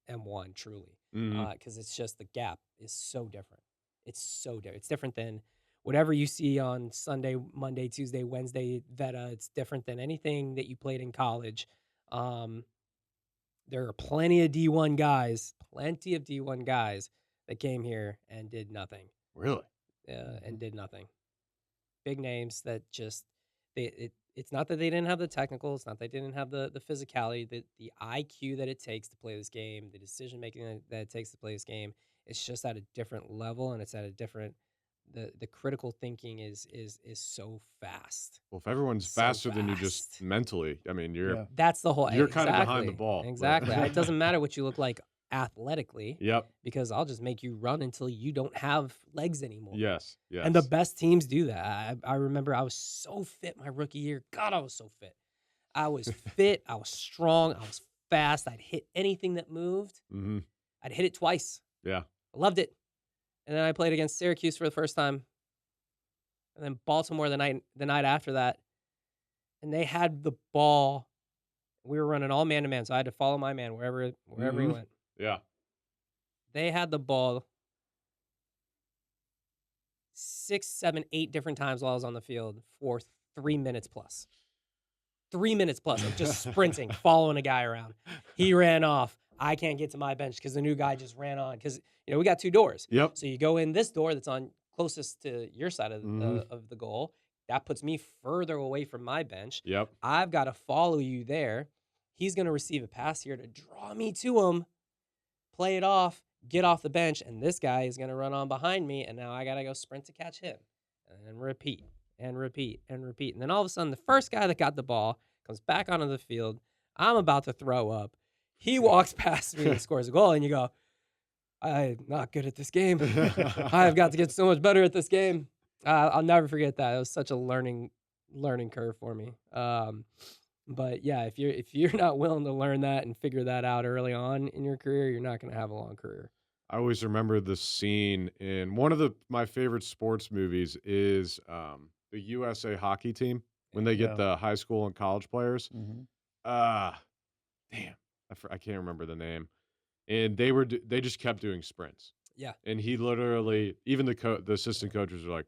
M1 truly. Mhm. Because it's just the gap is so different. It's so different. It's different than whatever you see on Sunday, Monday, Tuesday, Wednesday. It's different than anything that you played in college. There are plenty of D1 guys that came here and did nothing. Really? And did nothing. Big names that just it's not that they didn't have the technical, it's not that they didn't have the physicality, the IQ that it takes to play this game, the decision making that it takes to play this game. It's just at a different level and it's at a different the critical thinking is so fast. Well, if everyone's So faster than you just fast. mentally, I mean, Yeah. That's the whole you're kind of behind the exactly, ball. but- exactly. It doesn't matter what you look like athletically Yep. because I'll just make you run until you don't have legs anymore. Yes. Yes. And the best teams do that. I remember I was so fit my rookie year. God, I was so fit. I was fit. I was strong. I was fast. I'd hit anything that moved. Mm-hmm. I'd hit it twice. Yeah. I loved it. And then I played against Syracuse for the first time. And then Baltimore the night after that. And they had the ball. We were running all man-to-man, so I had to follow my man wherever he Mhm. went. Yeah. They had the ball 6, 7, 8 different times while I was on the field for 3 minutes plus. 3 minutes plus of just sprinting, following a guy around. He ran off. I can't get to my bench because the new guy just ran on. Because we got 2 doors. Yep. So you go in this door that's on closest to your side of Mhm. of the goal. That puts me further away from my bench. Yep. I've got to follow you there. He's going to receive a pass here to draw me to him, play it off, get off the bench, and this guy is going to run on behind me, and now I got to go sprint to catch him, and then repeat, and repeat, and repeat. And then all of a sudden, the first guy that got the ball comes back onto the field. I'm about to throw up. He walks past me and scores a goal, and you go, I'm not good at this game. I've got to get so much better at this game. I'll never forget that. It was such a learning curve for me. But yeah, if you're not willing to learn that and figure that out early on in your career, you're not going to have a long career. I always remember the scene in one of my favorite sports movies is the USA hockey team when they get Yeah. the high school and college players. Mhm. Damn, I can't remember the name. And they just kept doing sprints. Yeah. And he literally, even the assistant coaches were like,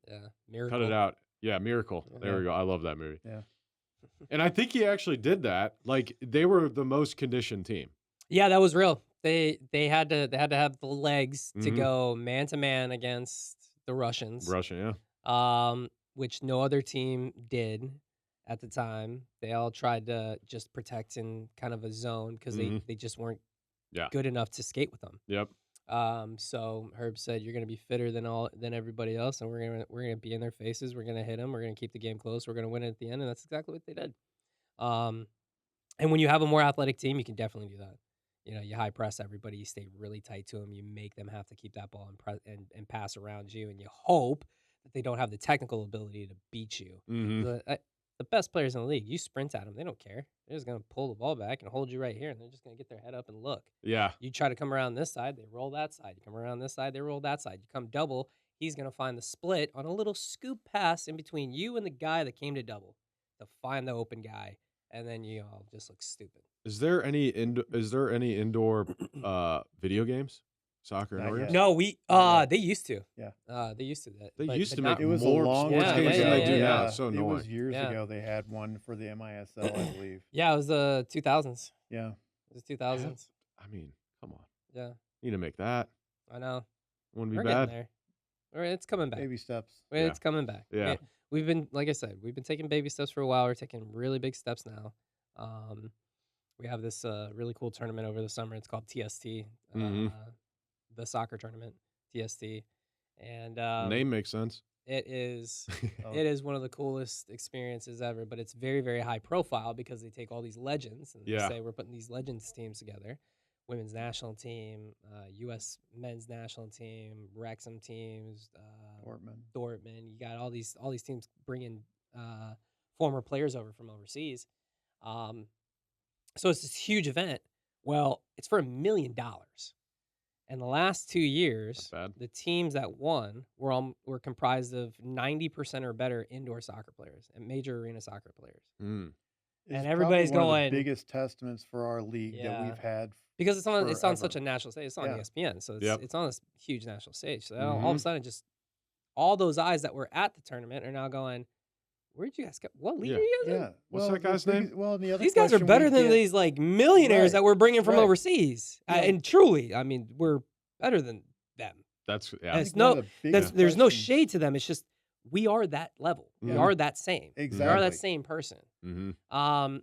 Yeah, miracle. cut it out. Yeah, Miracle. There we Yeah. go. I love that movie. Yeah. And I think he actually did that. Like they were the most conditioned team. Yeah, that was real. They had to have the legs to Mhm. go man to man against the Russians. Russia, yeah. Which no other team did at the time. They all tried to just protect in kind of a zone because Mhm. they just weren't Yeah. good enough to skate with them. Yep. So Herb said you're gonna be fitter than everybody else, and we're gonna be in their faces. We're gonna hit them. We're gonna keep the game close. We're gonna win it at the end, and that's exactly what they did. And when you have a more athletic team, you can definitely do that. You high press everybody. You stay really tight to them. You make them have to keep that ball and pass around you, and you hope that they don't have the technical ability to beat you. Mm-hmm. The best players in the league, you sprint at them, they don't care. They're just gonna pull the ball back and hold you right here, and they're just gonna get their head up and look. Yeah. You try to come around this side, they roll that side. You come around this side, they roll that side. You come double, he's going to find the split on a little scoop pass in between you and the guy that came to double to find the open guy, and then you all just look stupid. Is there any indoor video games? Soccer Not indoor yet. games? No, Yeah. they used to. Yeah. They used to that. They but- used but to not- make It was a more long sports Yeah, games yeah, than they yeah, do yeah. now. It's so It annoying. was years Yeah. ago. They had one for the MISL, I believe. Yeah, it was the 2000s. Yeah. It was 2000s. I mean, come on. Yeah, Need to make that. I know. Wouldn't be We're bad. getting there. It's coming back. Baby steps. Yeah. It's coming back. Yeah. We've been, like I said, we've been taking baby steps for a while. We're taking really big steps now. We have this really cool tournament over the summer. It's called TST, Mhm. the soccer tournament, TST, and Name makes sense. it is Oh. it is one of the coolest experiences ever. But it's very, very high profile because they take all these legends and Yeah. they say we're putting these legends teams together. Women's national team, U.S. men's national team, Wrexham teams, Dortmund. You got all these teams bringing former players over from overseas. So it's this huge event. Well, it's for $1 million. And the last 2 years, Not bad. the teams that won were comprised of 90% or better indoor soccer players and major arena soccer players. Mm. It's And everybody's probably one of going- the biggest testaments for our league that Yeah. we've had. Because it's on Forever. such a national stage. It's on Yeah. ESPN. So Yep. it's on this huge national stage. So all of a Mhm. sudden, just all those eyes that were at the tournament are now going, where'd you guys go? What league Yeah. are you guys in? Yeah. What's that the guy's name? biggest- Well, and the other These guys are question better we than get- these like millionaires Right. that we're bringing from Right. overseas. Yeah. And truly, I mean, we're better than them. That's I yeah. It's think one of no- the biggest There's no questions- shade to them. It's just we are that level. We Yeah. are that same. We are Exactly. that same person. Mm-hmm. A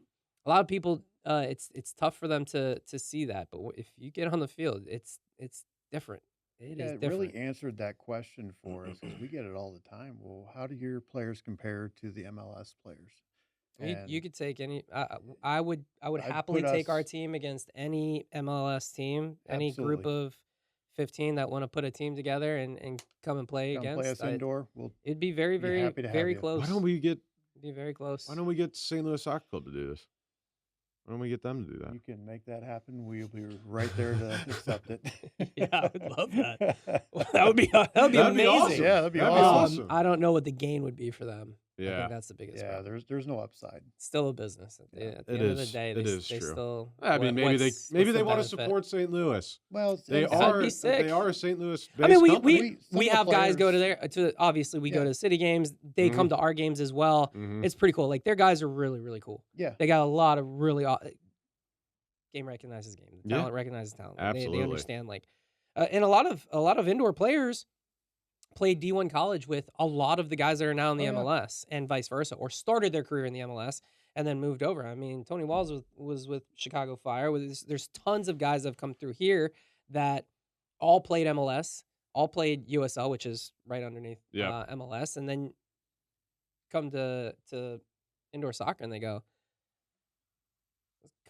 lot of people, it's tough for them to see that. But if you get on the field, it's different. It Yeah, is it really different. answered that question for us because we get it all the time. Well, how do your players compare to the MLS players? You And could take any. I would I'd happily put take our us team against any MLS team, any group absolutely of 15 that want to put a team together and come and play come play against. us indoor. We'll It'd be very, be very, happy to have very you. Why don't close. we get It'd be very Why close. don't we get St. Louis Soccer Club to do this? Why don't we get them to do that? You can make that happen. We'll be right there to accept it. Yeah, I would love that. That would be That'd be amazing. awesome. Yeah, that'd be That'd be awesome. awesome. I don't know what the gain would be for them. I Yeah. think that's the biggest Yeah, problem. there's no upside. It's still a business. At the, Yeah. at the It end of is. the day, It they, is they true. still. I mean, maybe what's they the want to benefit? support St. Louis. Well, They and That'd are be sick. they are a St. Louis I mean, based company. some we of the have guys go to players- their obviously we go Yeah. to city games. They come to our games as well. Mhm. It's pretty cool. Like their guys are really, really cool. Yeah, They got a lot of really game recognizes game. Yeah. Talent recognizes talent. Like, Absolutely. They understand like, and a lot of indoor players played D1 college with a lot of the guys that are now in the Oh, yeah. MLS and vice versa, or started their career in the MLS and then moved over. I mean, Tony Walls was with Chicago Fire. There's tons of guys that have come through here that all played MLS, all played USL, which is right underneath Yeah. MLS, and then come to indoor soccer and they go,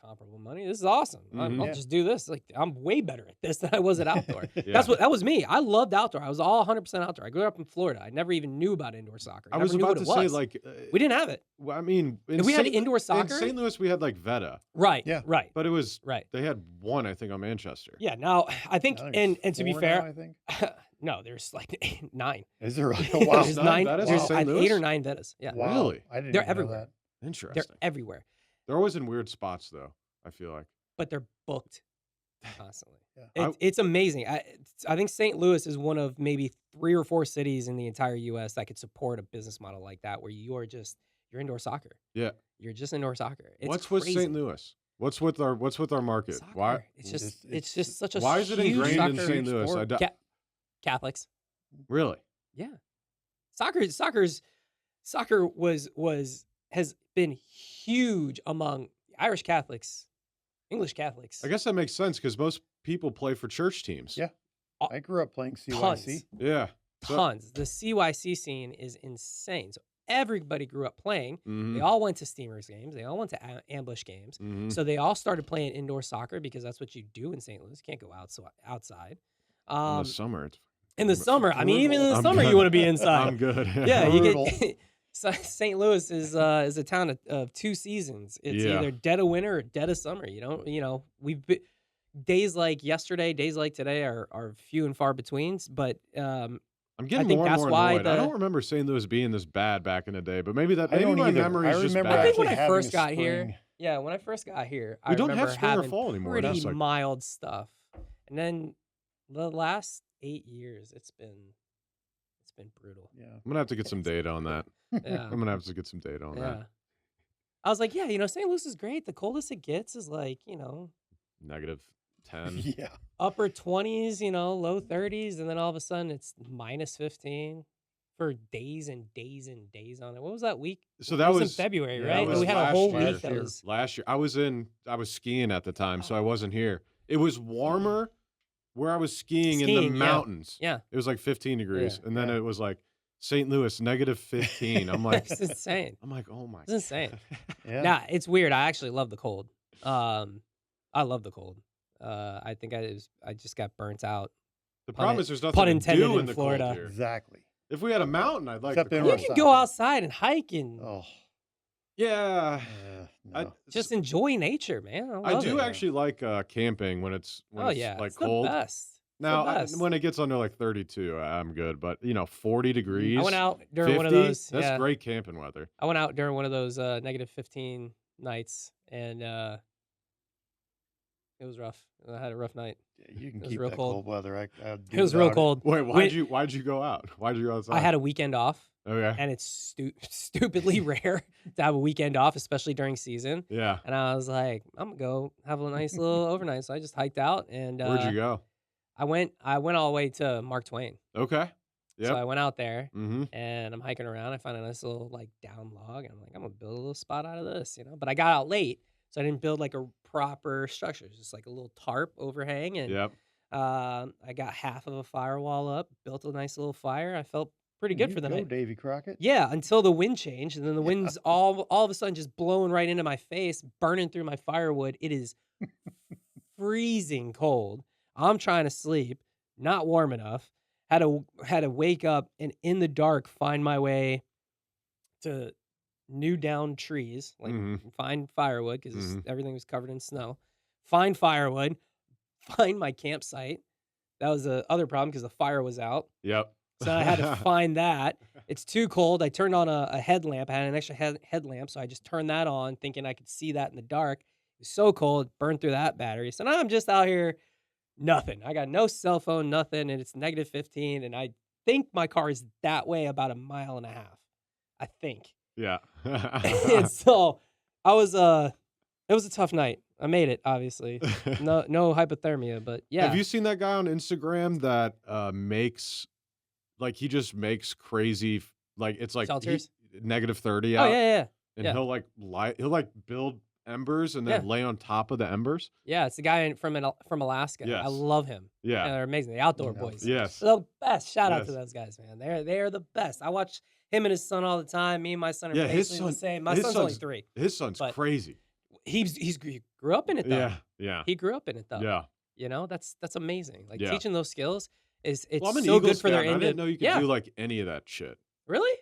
comparable money. This is awesome. Mhm. I'll Yeah. just do this. Like I'm way better at this than I was at outdoor. Yeah. That was me. I loved outdoor. I was all 100% outdoor. I grew up in Florida. I never even knew about indoor soccer. I Never was knew about what to it say was. like We didn't have it. well, I mean, And we had St. indoor In soccer. St. Louis, we had like Veta, Right. Yeah. Right. but it was Right. they had one, I think, on Manchester. Yeah. Now I think, I think it's and to be 4 now, fair, I think. no, there's like 9. Is there really? Wow. There's nine 9. Vedas in There's St. 8 Louis? or 9 Vedas. Yeah. Wow. Really? I didn't They're even know everywhere. that. Interesting. They're everywhere, They're always in weird spots, though. I feel like. but they're booked constantly. Yeah. It's amazing. I think St. Louis is one of maybe 3 or 4 cities in the entire U.S. that could support a business model like that, where you're indoor soccer. Yeah. You're just indoor soccer. It's What's crazy. with St. Louis? What's with our market? Soccer. Why? It's It's just just- it's just such a Why is it huge ingrained in soccer St. Louis? sport. Catholics. Really? Yeah. Soccer has been huge among Irish Catholics, English Catholics. I guess that makes sense because most people play for church teams. Yeah. I grew up playing CYC. Tons. Yeah. So- Tons. The CYC scene is insane. So everybody grew up playing. Mhm. They all went to Steamers games. They all went to ambush games. Mhm. So they all started playing indoor soccer because that's what you do in St. Louis. You can't go outside. In the summer, it's In the summer, I mean, even in the I'm summer, good. you want to be inside. I'm good. Yeah, you Brutal. get. St. Louis is a town of 2 seasons. It's Yeah. either dead of winter or dead of summer. Days like yesterday, days like today are few and far between. But I'm getting think more and that's more why annoyed. I the- don't remember St. Louis being this bad back in the day, but maybe I maybe don't my either. memory I is just remember bad. I think when actually I first having a got here, spring. yeah, when I first got here, We I don't have remember spring or having fall anymore. pretty That's like- mild stuff. And then the last 8 years, it's been brutal. Yeah. I'm gonna have to get some data on that. Yeah. I'm gonna have to get some data on Yeah. that. I was like, yeah, St. Louis is great. The coldest it gets is like, Negative 10. Yeah. upper 20s, low 30s, and then all of a sudden it's minus 15 for days and days and days on it. What was that week? So It that was in was February, yeah, right? it was We had a last whole year. week that was last year. I was skiing at the time, so I wasn't here. It was warmer where I was skiing in the Skiing, yeah. mountains. yeah, It was like 15 degrees, and then Yeah. it was like St. Louis negative 15. I'm like, it's insane. oh my. It's insane. Yeah. Nah, it's weird. I actually love the cold. I love the cold. I think I just got burnt out. The problem is there's nothing pun to intended do in in the Florida. cold here. Exactly. If we had a mountain, I'd like Except the in You cold. Rosa- can go outside and hike and Oh. Yeah. No. I, just enjoy nature, man. I love do it. actually like camping when it's Oh yeah, like it's cold. the best. It's Now the best. when it gets under like 32, I'm good. But 40 degrees. I went out during 50, one of those. That's yeah. great camping weather. I went out during one of those negative 15 nights, and it was rough. I had a rough night. Yeah, you can It was keep real that cold. cold weather. I'd It do was real without cold. Wait, Wait. why'd you go out? Why'd you go outside? I had a weekend off, Okay. and it's stupidly rare to have a weekend off, especially during season. Yeah. And I was like, I'm gonna go have a nice little overnight. So I just hiked out, and Where'd you go? I went all the way to Mark Twain. Okay. So Yep. I went out there, Mm-hmm. and I'm hiking around. I found a nice little like down log, and I'm like, I'm gonna build a little spot out of this, But I got out late, so I didn't build like a proper structure. It's just like a little tarp overhang, and Yep. I got half of a firewall up, built a nice little fire. I felt pretty good You for the go, night. Davy Crockett. Yeah, until the wind changed, and then the Yeah. wind's all of a sudden just blowing right into my face, burning through my firewood. It is freezing cold. I'm trying to sleep, not warm enough. Had to wake up and in the dark find my way to new down trees, like Mm-hmm. find firewood because Mm-hmm. everything was covered in snow. Find firewood, find my campsite. That was the other problem because the fire was out. Yep. So I had to find that. It's too cold. I turned on a headlamp. I had an extra headlamp, so I just turned that on, thinking I could see that in the dark. It was so cold, burned through that battery. So now I'm just out here, nothing. I got no cell phone, nothing, and it's negative 15. And I think my car is that way about 1.5 miles. I think. Yeah. And so I was it was a tough night. I made it, obviously. No hypothermia, but yeah. Have you seen that guy on Instagram that makes like he just makes crazy like it's like Shelters? negative 30 Oh out yeah. and yeah. he'll like build embers and then Yeah. lay on top of the embers. Yeah, it's the guy from Alaska. I Yes. love him. Yeah. They're amazing. The Outdoor No. Boys. Yes. The best. Shout out to Yes. those guys, man. They are the best. I watch him and his son all the time. Me and my son are Yeah, his basically the son- same. My his son's only son's- 3. His son's But- crazy. He grew up in it though. Yeah. He grew up in it though. Yeah. You know, that's amazing. Like Yeah. teaching those skills it's Well, I'm an so good Eagles for their fan. I end. didn't know you could yeah. do like any of that shit. Really?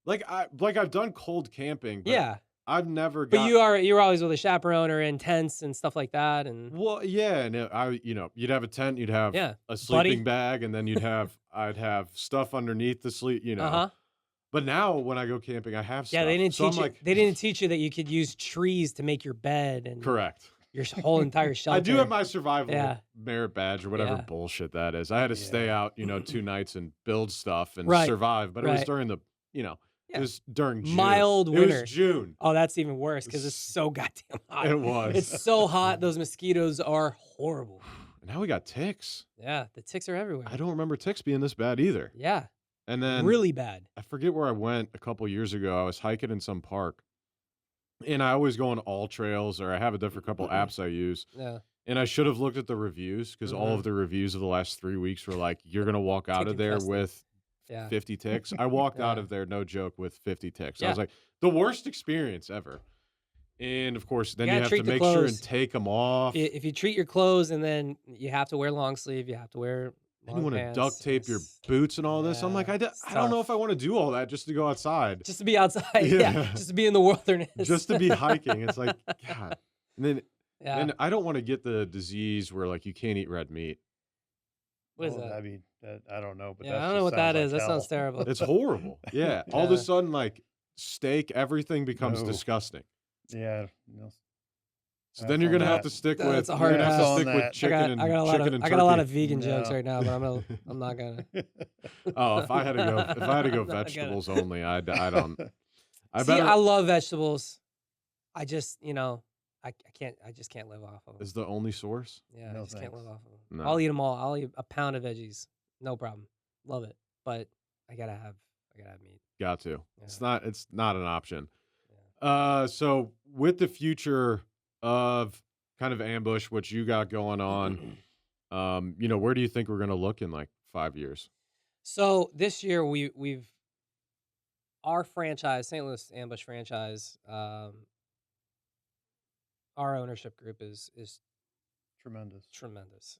Like I've done cold camping, but Yeah. I've never But got you were always with a chaperone or in tents and stuff like that, and Well, yeah, and you'd have a tent, you'd have Yeah. a sleeping Buddy. bag, and then I'd have stuff underneath the sleep, uh-huh. But now when I go camping, I have stuff. Yeah, they didn't so teach I'm you. like, They didn't teach you that you could use trees to make your bed and correct. your whole entire shelter. I do have my survival Yeah. merit badge or whatever Yeah. bullshit that is. I had to stay Yeah. out, 2 nights and build stuff and Right, survive, but it was right. during the, it Yeah. was during June. Mild It winter. was June. Oh, that's even worse because it's so goddamn hot. It was. It's so hot. Those mosquitoes are horrible. Now we got ticks. Yeah, the ticks are everywhere. I don't remember ticks being this bad either. Yeah, And then really bad. I forget where I went a couple years ago. I was hiking in some park, and I always go on all trails, or I have a different couple apps I use. Yeah. And I should have looked at the reviews because all of the reviews of the last 3 weeks were like, "You're gonna walk out Tick of there infested. with Yeah. 50 ticks." I walked out Yeah. of there, no joke, with 50 ticks. I Yeah. was like, the worst experience ever. And of course, then you gotta have to treat the make sure and clothes. take them off. If you treat your clothes and then you have to wear long sleeve, you have to wear And you long want to pants. duct tape your It's- boots and all this. I'm like, Yeah, I it's don't know tough. if I want to do all that just to go outside, just to be outside. Yeah. Yeah. Just to be in the wilderness. just to be hiking. It's like, God. And then Yeah. and I don't want to get the disease where like you can't eat red meat. What is Well, that? I mean, I don't know, but Yeah, that I don't just know what that sounds is. like That sounds hell. terrible. It's horrible. Yeah. All of a Yeah. sudden, like steak, everything becomes No. disgusting. Yeah. No. So That's then you're on gonna have that. to stick That's with a hard you're gonna have pass. to stick On with that. chicken and I got a lot chicken of and I got a lot of turkey. vegan jokes No. right now, but I'm not gonna. Oh, if I had to go I'm not gonna. vegetables only, I don't. I See, better I love vegetables. I just I just can't live off of them. is the only source. Yeah, I No just can't live thanks. off of them. No. I'll eat them all. I'll eat a pound of veggies, no problem. Love it, but I gotta have meat. Got to. It's Yeah. not an option. Yeah. So with the future of kind of ambush, what you got going on, where do you think we're gonna look in like 5 years? So this year we've our franchise, St. Louis Ambush franchise, our ownership group is Tremendous. tremendous.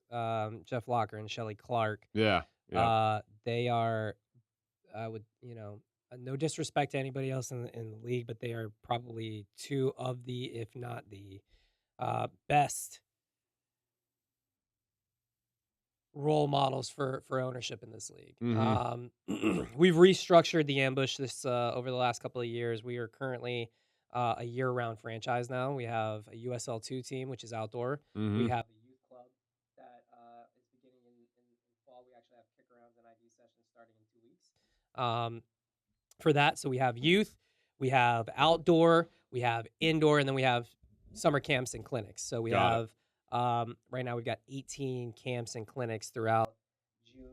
Jeff Locker and Shelly Clark. Yeah. Yeah. They are, I would, no disrespect to anybody else in the league, but they are probably 2 of the, if not the best role models for ownership in this league. We've restructured the ambush this over the last couple of years. We are currently a year-round franchise now. We have a USL2 team, which is outdoor. We have a youth club that is beginning in fall. We actually have kick-arounds and ID sessions starting in 2 weeks. For that, so we have youth, we have outdoor, we have indoor, and then we have summer camps and clinics. So we Got it. have right now we've got 18 camps and clinics throughout June,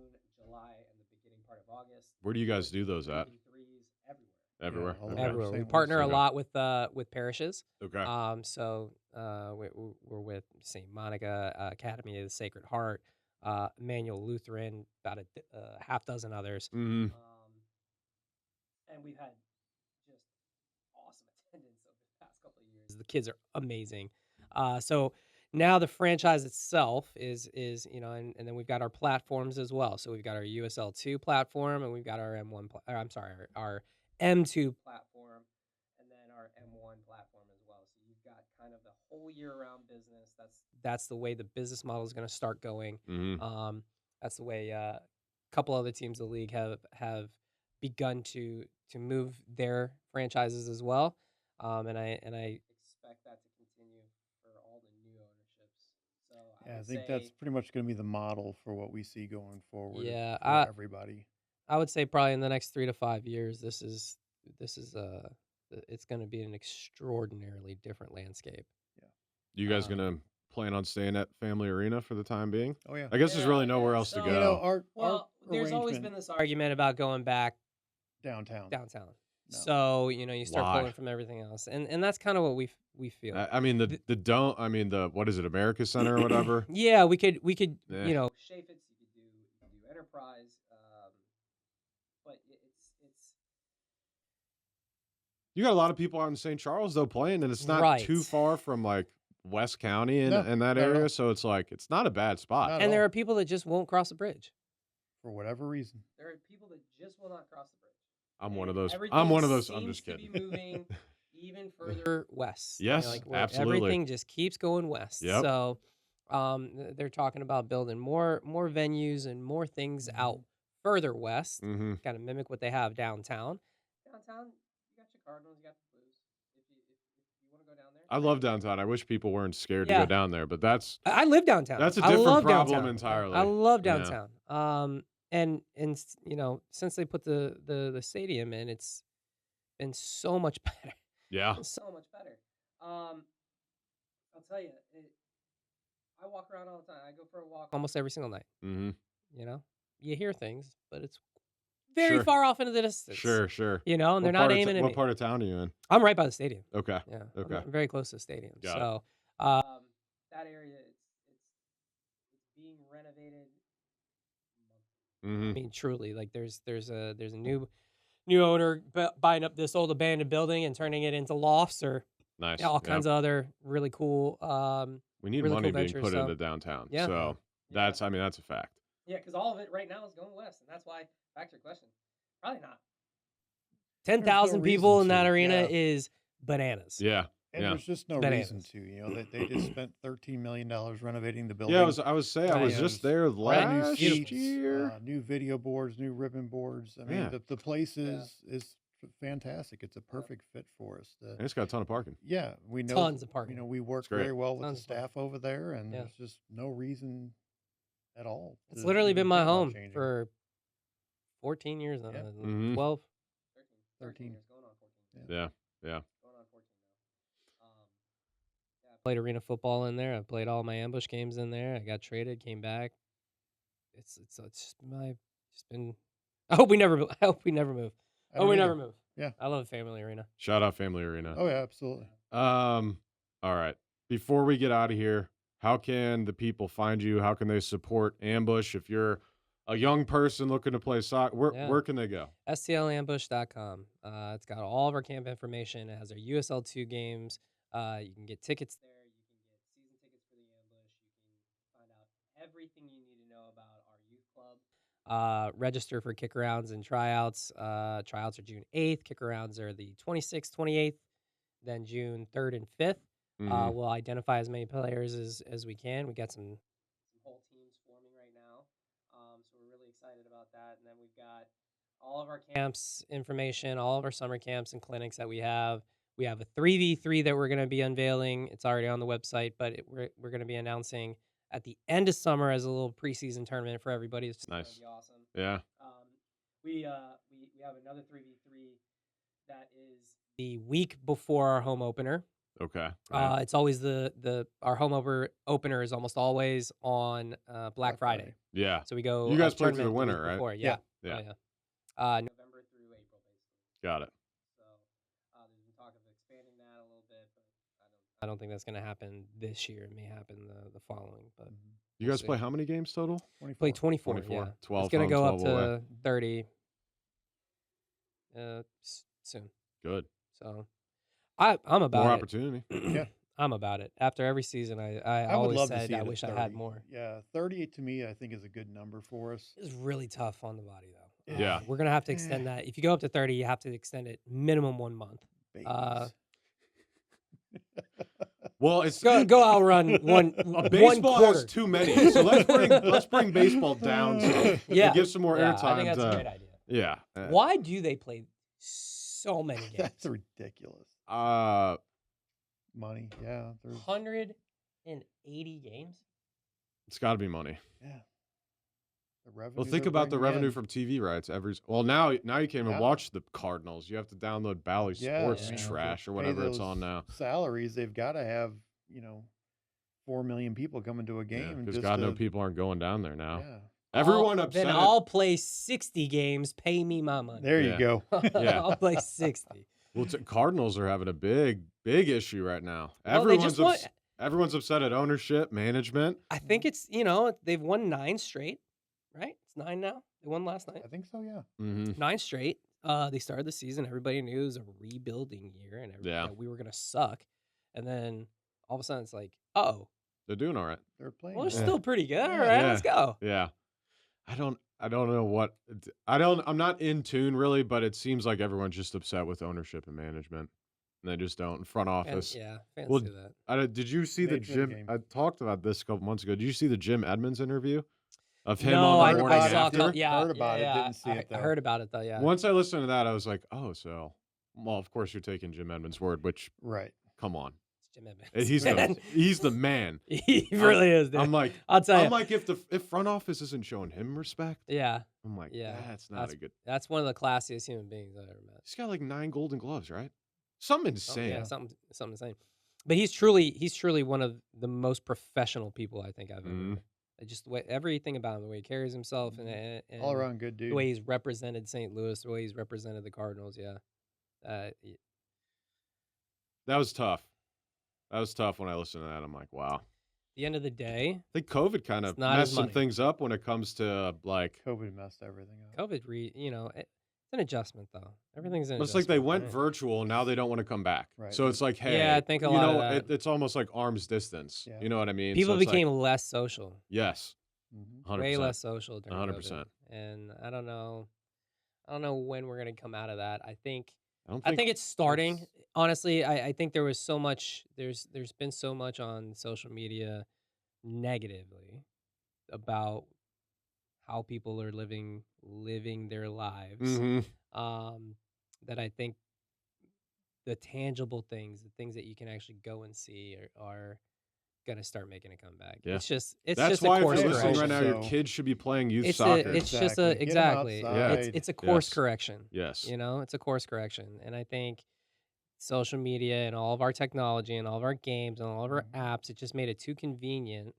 July, and the beginning part of August. Where do you guys do those at? Threes Everywhere. everywhere. all Okay. over Everywhere. We St. Louis. partner a Okay. lot with parishes. Okay. So we're with St. Monica Academy of the Sacred Heart, Emmanuel Lutheran, about a half dozen others. Mm-hmm. And we've had just awesome attendance over the past couple of years. The kids are amazing. So now the franchise itself is and then we've got our platforms as well. So we've got our USL2 platform, and we've got our M1 I'm sorry, our M2 platform, and then our M1 platform as well. So you've got kind of the whole year-round business. That's the way the business model is going to start going. Mm-hmm. That's the way a couple other teams in the league have begun to move their franchises as well. And I expect that to continue for all the new ownerships. So Yeah, I think that's pretty much going to be the model for what we see going forward Yeah, for everybody. I would say probably in the next 3 to 5 years, this is it's going to be an extraordinarily different landscape. Yeah. You guys gonna plan on staying at Family Arena for the time being? Oh yeah. I guess there's really nowhere else to So, go. Our there's always been this argument about going back downtown. downtown. No. So, you start Why? pulling from everything else. And that's kind of what we feel. I mean the don't. I mean the what is it, America Center or whatever? Yeah, we could Eh. Chaffetz, you could do Enterprise, but it's You got a lot of people out in St. Charles though playing, and it's not Right. too far from like West County and No, that not at all. area, so it's like it's not a bad spot. Not at and there all. are people that just won't cross the bridge. For whatever reason. There are people that just will not cross the bridge. I'm one of those. I'm Everything one of those. I'm seems just to kidding. be moving even further west. Yes, where absolutely. Everything just keeps going west. Yep. So, they're talking about building more venues and more things out further west, Mm-hmm. kind of mimic what they have downtown. Downtown, you got your Cardinals, you got the Blues. If you want to go down there, I love downtown. I wish people weren't scared to Yeah. go down there, but that's I live downtown. That's a I different love problem downtown. entirely. I love Yeah. downtown. And since they put the stadium in, it's been so much better. yeah. It's so much better. I'll tell you, I walk around all the time. I go for a walk almost every single night. Mm-hmm. You hear things, but it's very Sure. far off into the distance. Sure. And they're What not part of aiming at what me. part of town are you in? I'm right by the stadium. Okay. Yeah. Okay. I'm very close to the stadium. Got it. So, that area, it's being renovated. Mm-hmm. I mean, truly, like there's a new owner buying up this old abandoned building and turning it into lofts or Nice. all kinds of other really cool. We need really money cool being ventures, put so- into downtown. Yeah. So that's I mean that's a fact. Yeah, because all of it right now is going west, and that's why. Back to your question, probably not. 10,000 people reason in that to, arena yeah. is bananas. Yeah. And Yeah. there's just no Bananas. reason to. They just spent $13 million renovating the building. Yeah. I was saying I Right. was Yeah, just there's there new last seats, year. new video boards, new ribbon boards. I mean, Yeah. the place is fantastic. It's a perfect fit for us. And it's got a ton of parking. Yeah, we know Tons of parking. we work great. very well with Tons the of parking. staff over there, and Yeah. there's just no reason at all. It's to literally even been my think about home changing. for 14 years now. Yeah. Mhm. 12, 13 years, going on 14. Yeah. Going on 14 now. I played arena football in there. I played all my ambush games in there. I got traded, came back. It's just been. I hope we never move. I don't either. Move. Yeah. I love Family Arena. Shout out Family Arena. Oh yeah, absolutely. All right. Before we get out of here, how can the people find you? How can they support Ambush? If you're a young person looking to play soccer, where can they go? STLambush.com. It's got all of our camp information. It has our USL2 games. You can get tickets there. You can get season tickets for the Ambush. You can find out everything you need to know about our youth club. Register for kick-arounds and tryouts. Tryouts are June 8th. Kick-arounds are the 26th, 28th, then June 3rd and 5th. Mhm. We'll identify as many players as we can. We got some whole teams forming right now. So we're really excited about that. And then we've got all of our camps information, all of our summer camps and clinics that we have. We have a 3v3 that we're going to be unveiling. It's already on the website, but we're going to be announcing at the end of summer as a little preseason tournament for everybody. It's just Nice. going to be awesome. Yeah. We have another 3v3 that is the week before our home opener. Okay. Right. It's always our home opener is almost always on Black Friday. Yeah. So we go. You guys play through the tournament week winter, right? before. Yeah. Yeah. November through April, basically. Got it. So there's been talk of expanding that a little bit, but I don't think that's going to happen this year. It may happen the following, but You we'll guys see. play how many games total? Play 24. 24. Yeah, 12 it's going to home, go up 12 away. to 30 soon. Good. So I'm about More it. opportunity. Yeah. I'm about it. After every season, I I would always love to said see I it wish at I 30. had more. Yeah, 30 to me, I think is a good number for us. It's really tough on the body though. Yeah. We're gonna have to extend that. If you go up to 30, you have to extend it minimum 1 month. Babies. Well, it's Go outrun one. baseball one has too many, so let's bring baseball down some. Yeah, and give some more yeah, airtime. I think that's a great idea. Yeah. Why do they play so many games? That's ridiculous. Money, yeah. 180 games. It's got to be money. Yeah. The revenue. Well, think they're about the bringing revenue in. from TV rights. Now you can't even Yeah. watch the Cardinals. You have to download Bally Sports I mean, trash to or pay whatever it's those on now. Salaries, they've got to have 4 million people coming to a game. Because just God to, knows people aren't going down there now. Yeah. Everyone upset. Then I'll play 60 games. Pay me my money. There you Yeah. go. Yeah. I'll play 60. Well, Cardinals are having a big issue right now. Well, they just won. Everyone's upset at ownership, management. I think it's they've won 9 straight, right? It's 9 now. They won last night. I think so, yeah. Mm-hmm. 9 straight. They started the season. Everybody knew it was a rebuilding year, and that we were gonna suck. And then all of a sudden, it's like, oh, They're doing all right. They're playing. well, they're well. still pretty good. All Yeah. right, Yeah. let's go. Yeah. I don't know what I'm not in tune really, but it seems like everyone's just upset with ownership and management. And they just don't. Front office. Fans Well, do that. Did you see the Nature of the Jim? game. I talked about this a couple months ago. Did you see the Jim Edmonds interview of him No, on the heard morning about it. after? Heard about it, didn't see it, I though. heard about it though. Yeah. Once I listened to that, I was like, oh, well, of course you're taking Jim Edmonds' word, which, Right. come on. It's Jim Edmonds. He's the man. He really is, dude. I'm like, I'll tell you. if front office isn't showing him respect, Yeah. I'm like, Yeah. that's not a good. That's one of the classiest human beings I've ever met. He's got like 9 Golden Gloves, right? Something insane. Yeah, something insane. But he's truly one of the most professional people I think I've ever met. Just the way everything about him, the way he carries himself, and All around good dude. the way he's represented St. Louis, the way he's represented the Cardinals. Yeah. That was tough. That was tough when I listened to that. I'm like, wow. At the end of the day, I think COVID kind of It's not messed his some money. things up when it comes to like. COVID messed everything up. COVID, it's an adjustment though. Everything's an It's like they adjustment, went right? virtual and now they don't want to come back. Right. So it's like, hey, Yeah, I think a lot of that. it's almost like arm's distance. Yeah. You know what I mean? People So it's like, became less social. yes, Mhm. 100%. Way less social during 100%. COVID. And I don't know when we're gonna come out of that. I think I it's starting. Honestly, I think there was so much. There's been so much on social media negatively about how people are living their lives. Mhm. That I think the tangible things, the things that you can actually go and see, are gonna start making a comeback. Yeah. It's That's just a why if course you're listening correction. right now, your So- kids should be playing youth It's soccer. it's just Exactly. a Get 'em exactly. outside. It's a course Yes. correction. Yes. It's a course correction, and I think social media and all of our technology and all of our games and all of our Mhm. apps, it just made it too convenient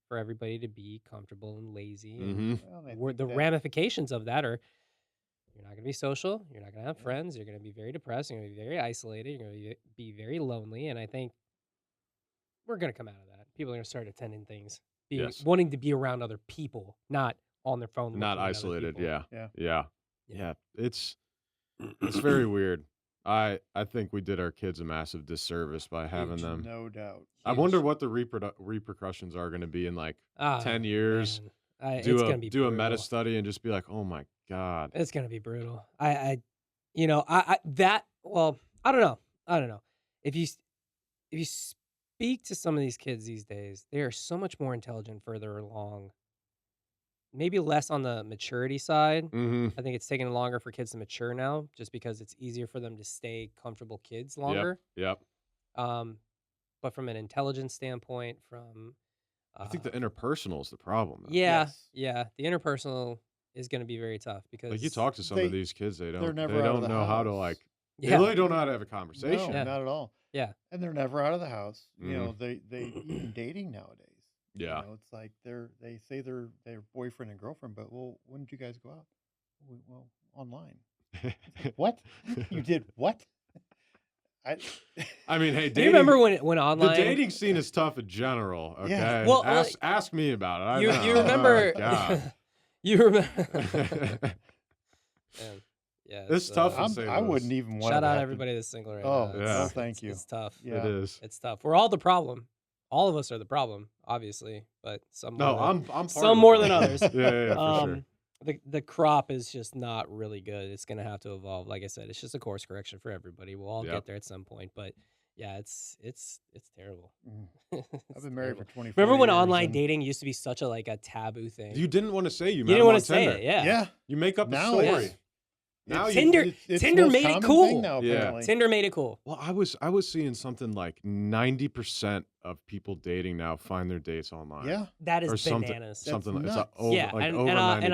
for everybody to be comfortable and lazy. And Mm-hmm. Well, I the think that- ramifications of that are you're not going to be social, you're not going to have Yeah. friends, you're going to be very depressed, you're going to be very isolated, you're going to be very lonely, and I think we're going to come out of that. People are going to start attending things, Yes. wanting to be around other people, not on their phone, Not looking at other isolated. people. Yeah. Yeah. Yeah. It's very weird. I think we did our kids a massive disservice by having Huge. them. No doubt. I wonder what the repercussions are going to be in like 10 years. Man. Do It's a gonna be do a brutal. meta study and just be like, oh my god. It's gonna be brutal. I don't know. If you speak to some of these kids these days, they are so much more intelligent, further along. Maybe less on the maturity side. Mm-hmm. I think it's taking longer for kids to mature now, just because it's easier for them to stay comfortable kids longer. Yep. But from an intelligence standpoint, from I think the interpersonal is the problem. though. Yes. yeah, the interpersonal is going to be very tough because Like you talk to some They- of these kids, they they're don't never they out of don't the know how to house. like they yeah, really don't know how to have a No, conversation. Yeah. not at all. Yeah. And they're never out of the house. You Mhm. know, they even dating nowadays. Yeah. You know, it's like they say they're boyfriend and girlfriend, but well, when did you guys go out? Well, online. What? You did what? I, I mean, hey, Do you remember when the online? dating scene is tough in general. Okay, Yeah. Well, ask me about it. I you know. you remember? Oh, God. You remember? Man, yeah, It's tough in I'm, St. I Louis. wouldn't even want shout to out have to. everybody that's single right Oh, now. Yeah. no, thank you. It's tough. Yeah. It is. It's tough. We're all the problem. All of us are the problem, obviously, but some more No, than, I'm part some of the more than problem. others. Yeah, for sure. The crop is just not really good. It's gonna have to evolve. Like I said, it's just a course correction for everybody. We'll all Yep. get there at some point, but yeah, it's terrible. I've It's been married terrible. for 24 Remember when years online and- dating used to be such a taboo thing? You didn't want to say you met You didn't him want on to say Tinder. it, yeah. Yeah. You make up a Now story. it's- Now it's- Tinder- it's Tinder the most made it common cool. thing now, Yeah. apparently. Tinder made it cool. Well, I was seeing something like 90% of people dating now find their dates online. Yeah. That is Or something. bananas. Something like, it's nuts. over, Yeah, like and, over and, 90%.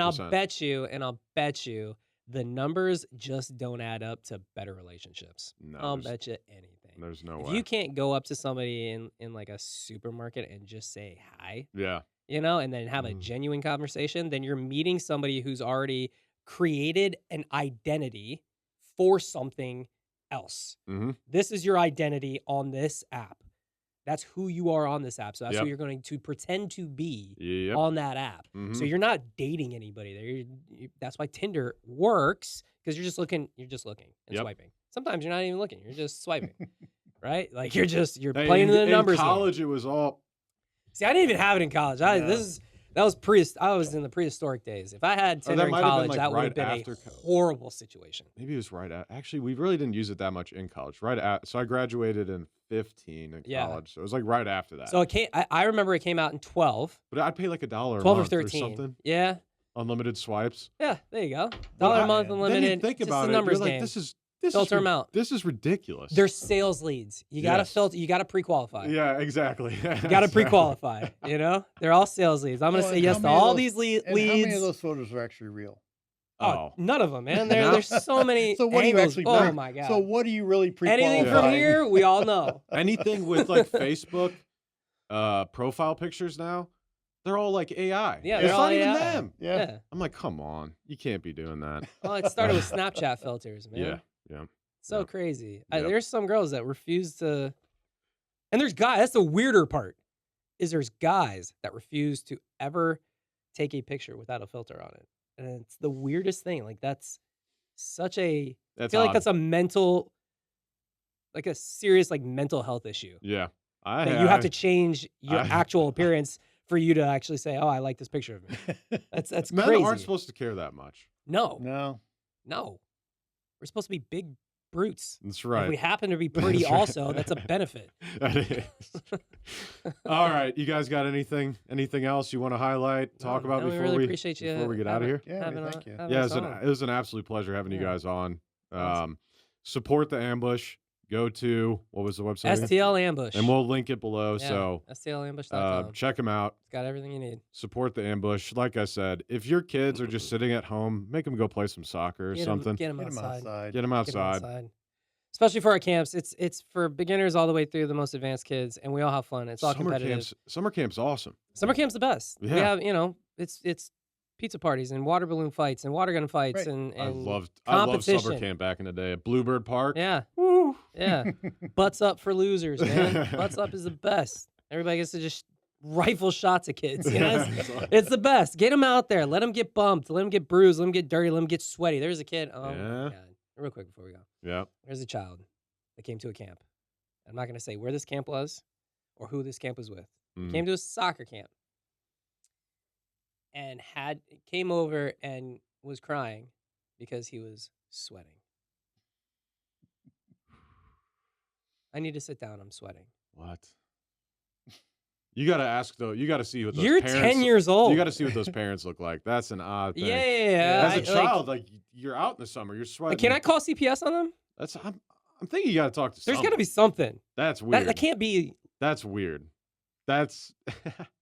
I'll bet you the numbers just don't add up to better relationships. No, I'll there's- bet you anything. There's no If way. you can't go up to somebody in like a supermarket and just say hi, Yeah. and then have a Mm. genuine conversation, then you're meeting somebody who's already created an identity for something else. Mm-hmm. This is your identity on this app. That's who you are on this app. So that's Yep. who you're going to pretend to be Yep. on that app. So Mhm. you're not dating anybody there. That's why Tinder works, because you're just looking and Yep. swiping. Sometimes you're not even looking. You're just swiping, right? Like you're Hey, playing the numbers. In game. college, it was all. See, I didn't even have it in college. I No. was in the prehistoric days. If I had Oh, Tinder that in might have been, college, like, that would right have been after a co- horrible situation. Maybe it was right at. Actually, we really didn't use it that much in college. So I graduated in 15 in Yeah. college. So it was like right after that. So I remember it came out in 12, but I'd pay like $1 a 12 or month or 13. something. Yeah. Unlimited swipes. Yeah, there you go. But $1 a I- month, then you unlimited. Then you think just about the it. numbers You're like, game. this is Filter 'em out. This is ridiculous. They're sales leads. You gotta Yes. filter. You gotta pre-qualify. Yeah, exactly. You gotta pre-qualify. They're all sales leads. I'm gonna Well, say and yes how to many of all those- these leads. And how many of those photos are actually real? Oh, None of them, man. No. There's so many. So what do you angles. actually? Oh my god. So what do you really pre-qualify? Anything from here, we all know. anything with like Facebook profile pictures now, they're all like AI. Yeah, it's they're all not even AI. them. Yeah. I'm like, come on, you can't be doing that. Well, it started with Snapchat filters, man. Yeah. So Yeah. crazy. Yep. There's some girls that refuse to, and there's guys. That's the weirder part. Is there's guys that refuse to ever take a picture without a filter on it, and it's the weirdest thing. Like that's such a. I That's feel like odd. that's a mental, like a serious like mental health issue. Yeah. That you have to change your I- actual appearance for you to actually say, "Oh, I like this picture of me." That's Men crazy. aren't supposed to care that much. No, No. we're supposed to be big brutes. That's If right. we happen to be pretty, That's right. also, that's a benefit. That is. All right, you guys got anything else you want to highlight, talk No, about we before really we appreciate you before we get out of having- here? Yeah, having thank on- you. having Yeah, us on. it was an absolute pleasure having you Yeah. guys on. Awesome. Support the ambush. Go to what was the website? again? STL Ambush. And we'll link it below. Yeah, So STLambush.com. check them out. It's got everything you need. Support the ambush. Like I said, if your kids are just sitting at home, make them go play some soccer or Get 'em- something. Get them Get 'em outside. outside. Get them Get 'em outside. outside. Especially for our camps. It's for beginners all the way through the most advanced kids, and we all have fun. It's all competitive. Summer camp's awesome. Summer camp's the best. We Yeah. have, it's pizza parties and water balloon fights and water gun fights Right. and I loved competition. summer camp back in the day at Bluebird Park. Yeah, Woo. yeah. Butts up for losers, man. Butts up is the best. Everybody gets to just rifle shots at kids. It's the best. Get them out there. Let them get bumped. Let them get bruised. Let them get dirty. Let them get sweaty. There's a kid. Oh Yeah. my god. Real quick before we go. Yeah. There's a child that came to a camp. I'm not going to say where this camp was or who this camp was with. Mhm. Came to a soccer camp and came over and was crying because he was sweating. I need to sit down. I'm sweating. What? You got to ask though. You got to see what those You're parents 10 years old. You got to see what those parents look like. That's an odd thing. Yeah. As a child, like you're out in the summer, you're sweating. Can I call CPS on them? I'm thinking you got to talk to. There's got someone. to be something. That's weird. That can't be. That's weird. That's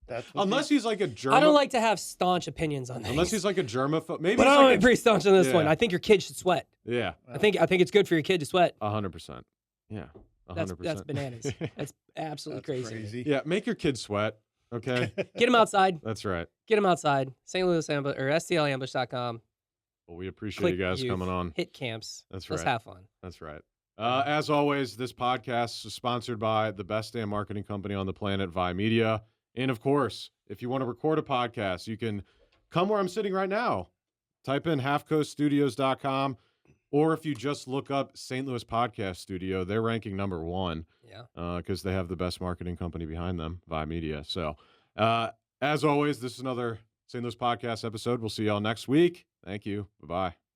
That's what unless he's like a germ. I don't like to have staunch opinions on things. Unless he's like a germaphobe. Maybe But it's I'm like pretty staunch on this one. Yeah. I think your kid should sweat. yeah, I think it's good for your kid to sweat. 100%. Yeah, 100%. That's bananas. That's absolutely That's crazy. Yeah, make your kids sweat. Okay, Get him outside. that's right. Get him outside. St. Louis Ambush or STLambush.com. Well, we appreciate Click you guys youth. coming on. Hit camps. That's Let's right. have fun. That's right. As always, this podcast is sponsored by the best damn marketing company on the planet, Vi Media. And of course, if you want to record a podcast, you can come where I'm sitting right now. Type in halfcoaststudios.com. Or if you just look up St. Louis Podcast Studio, they're ranking number 1. Yeah. Because they have the best marketing company behind them, Vi Media. So, as always, this is another St. Louis Podcast episode. We'll see y'all next week. Thank you. Bye-bye.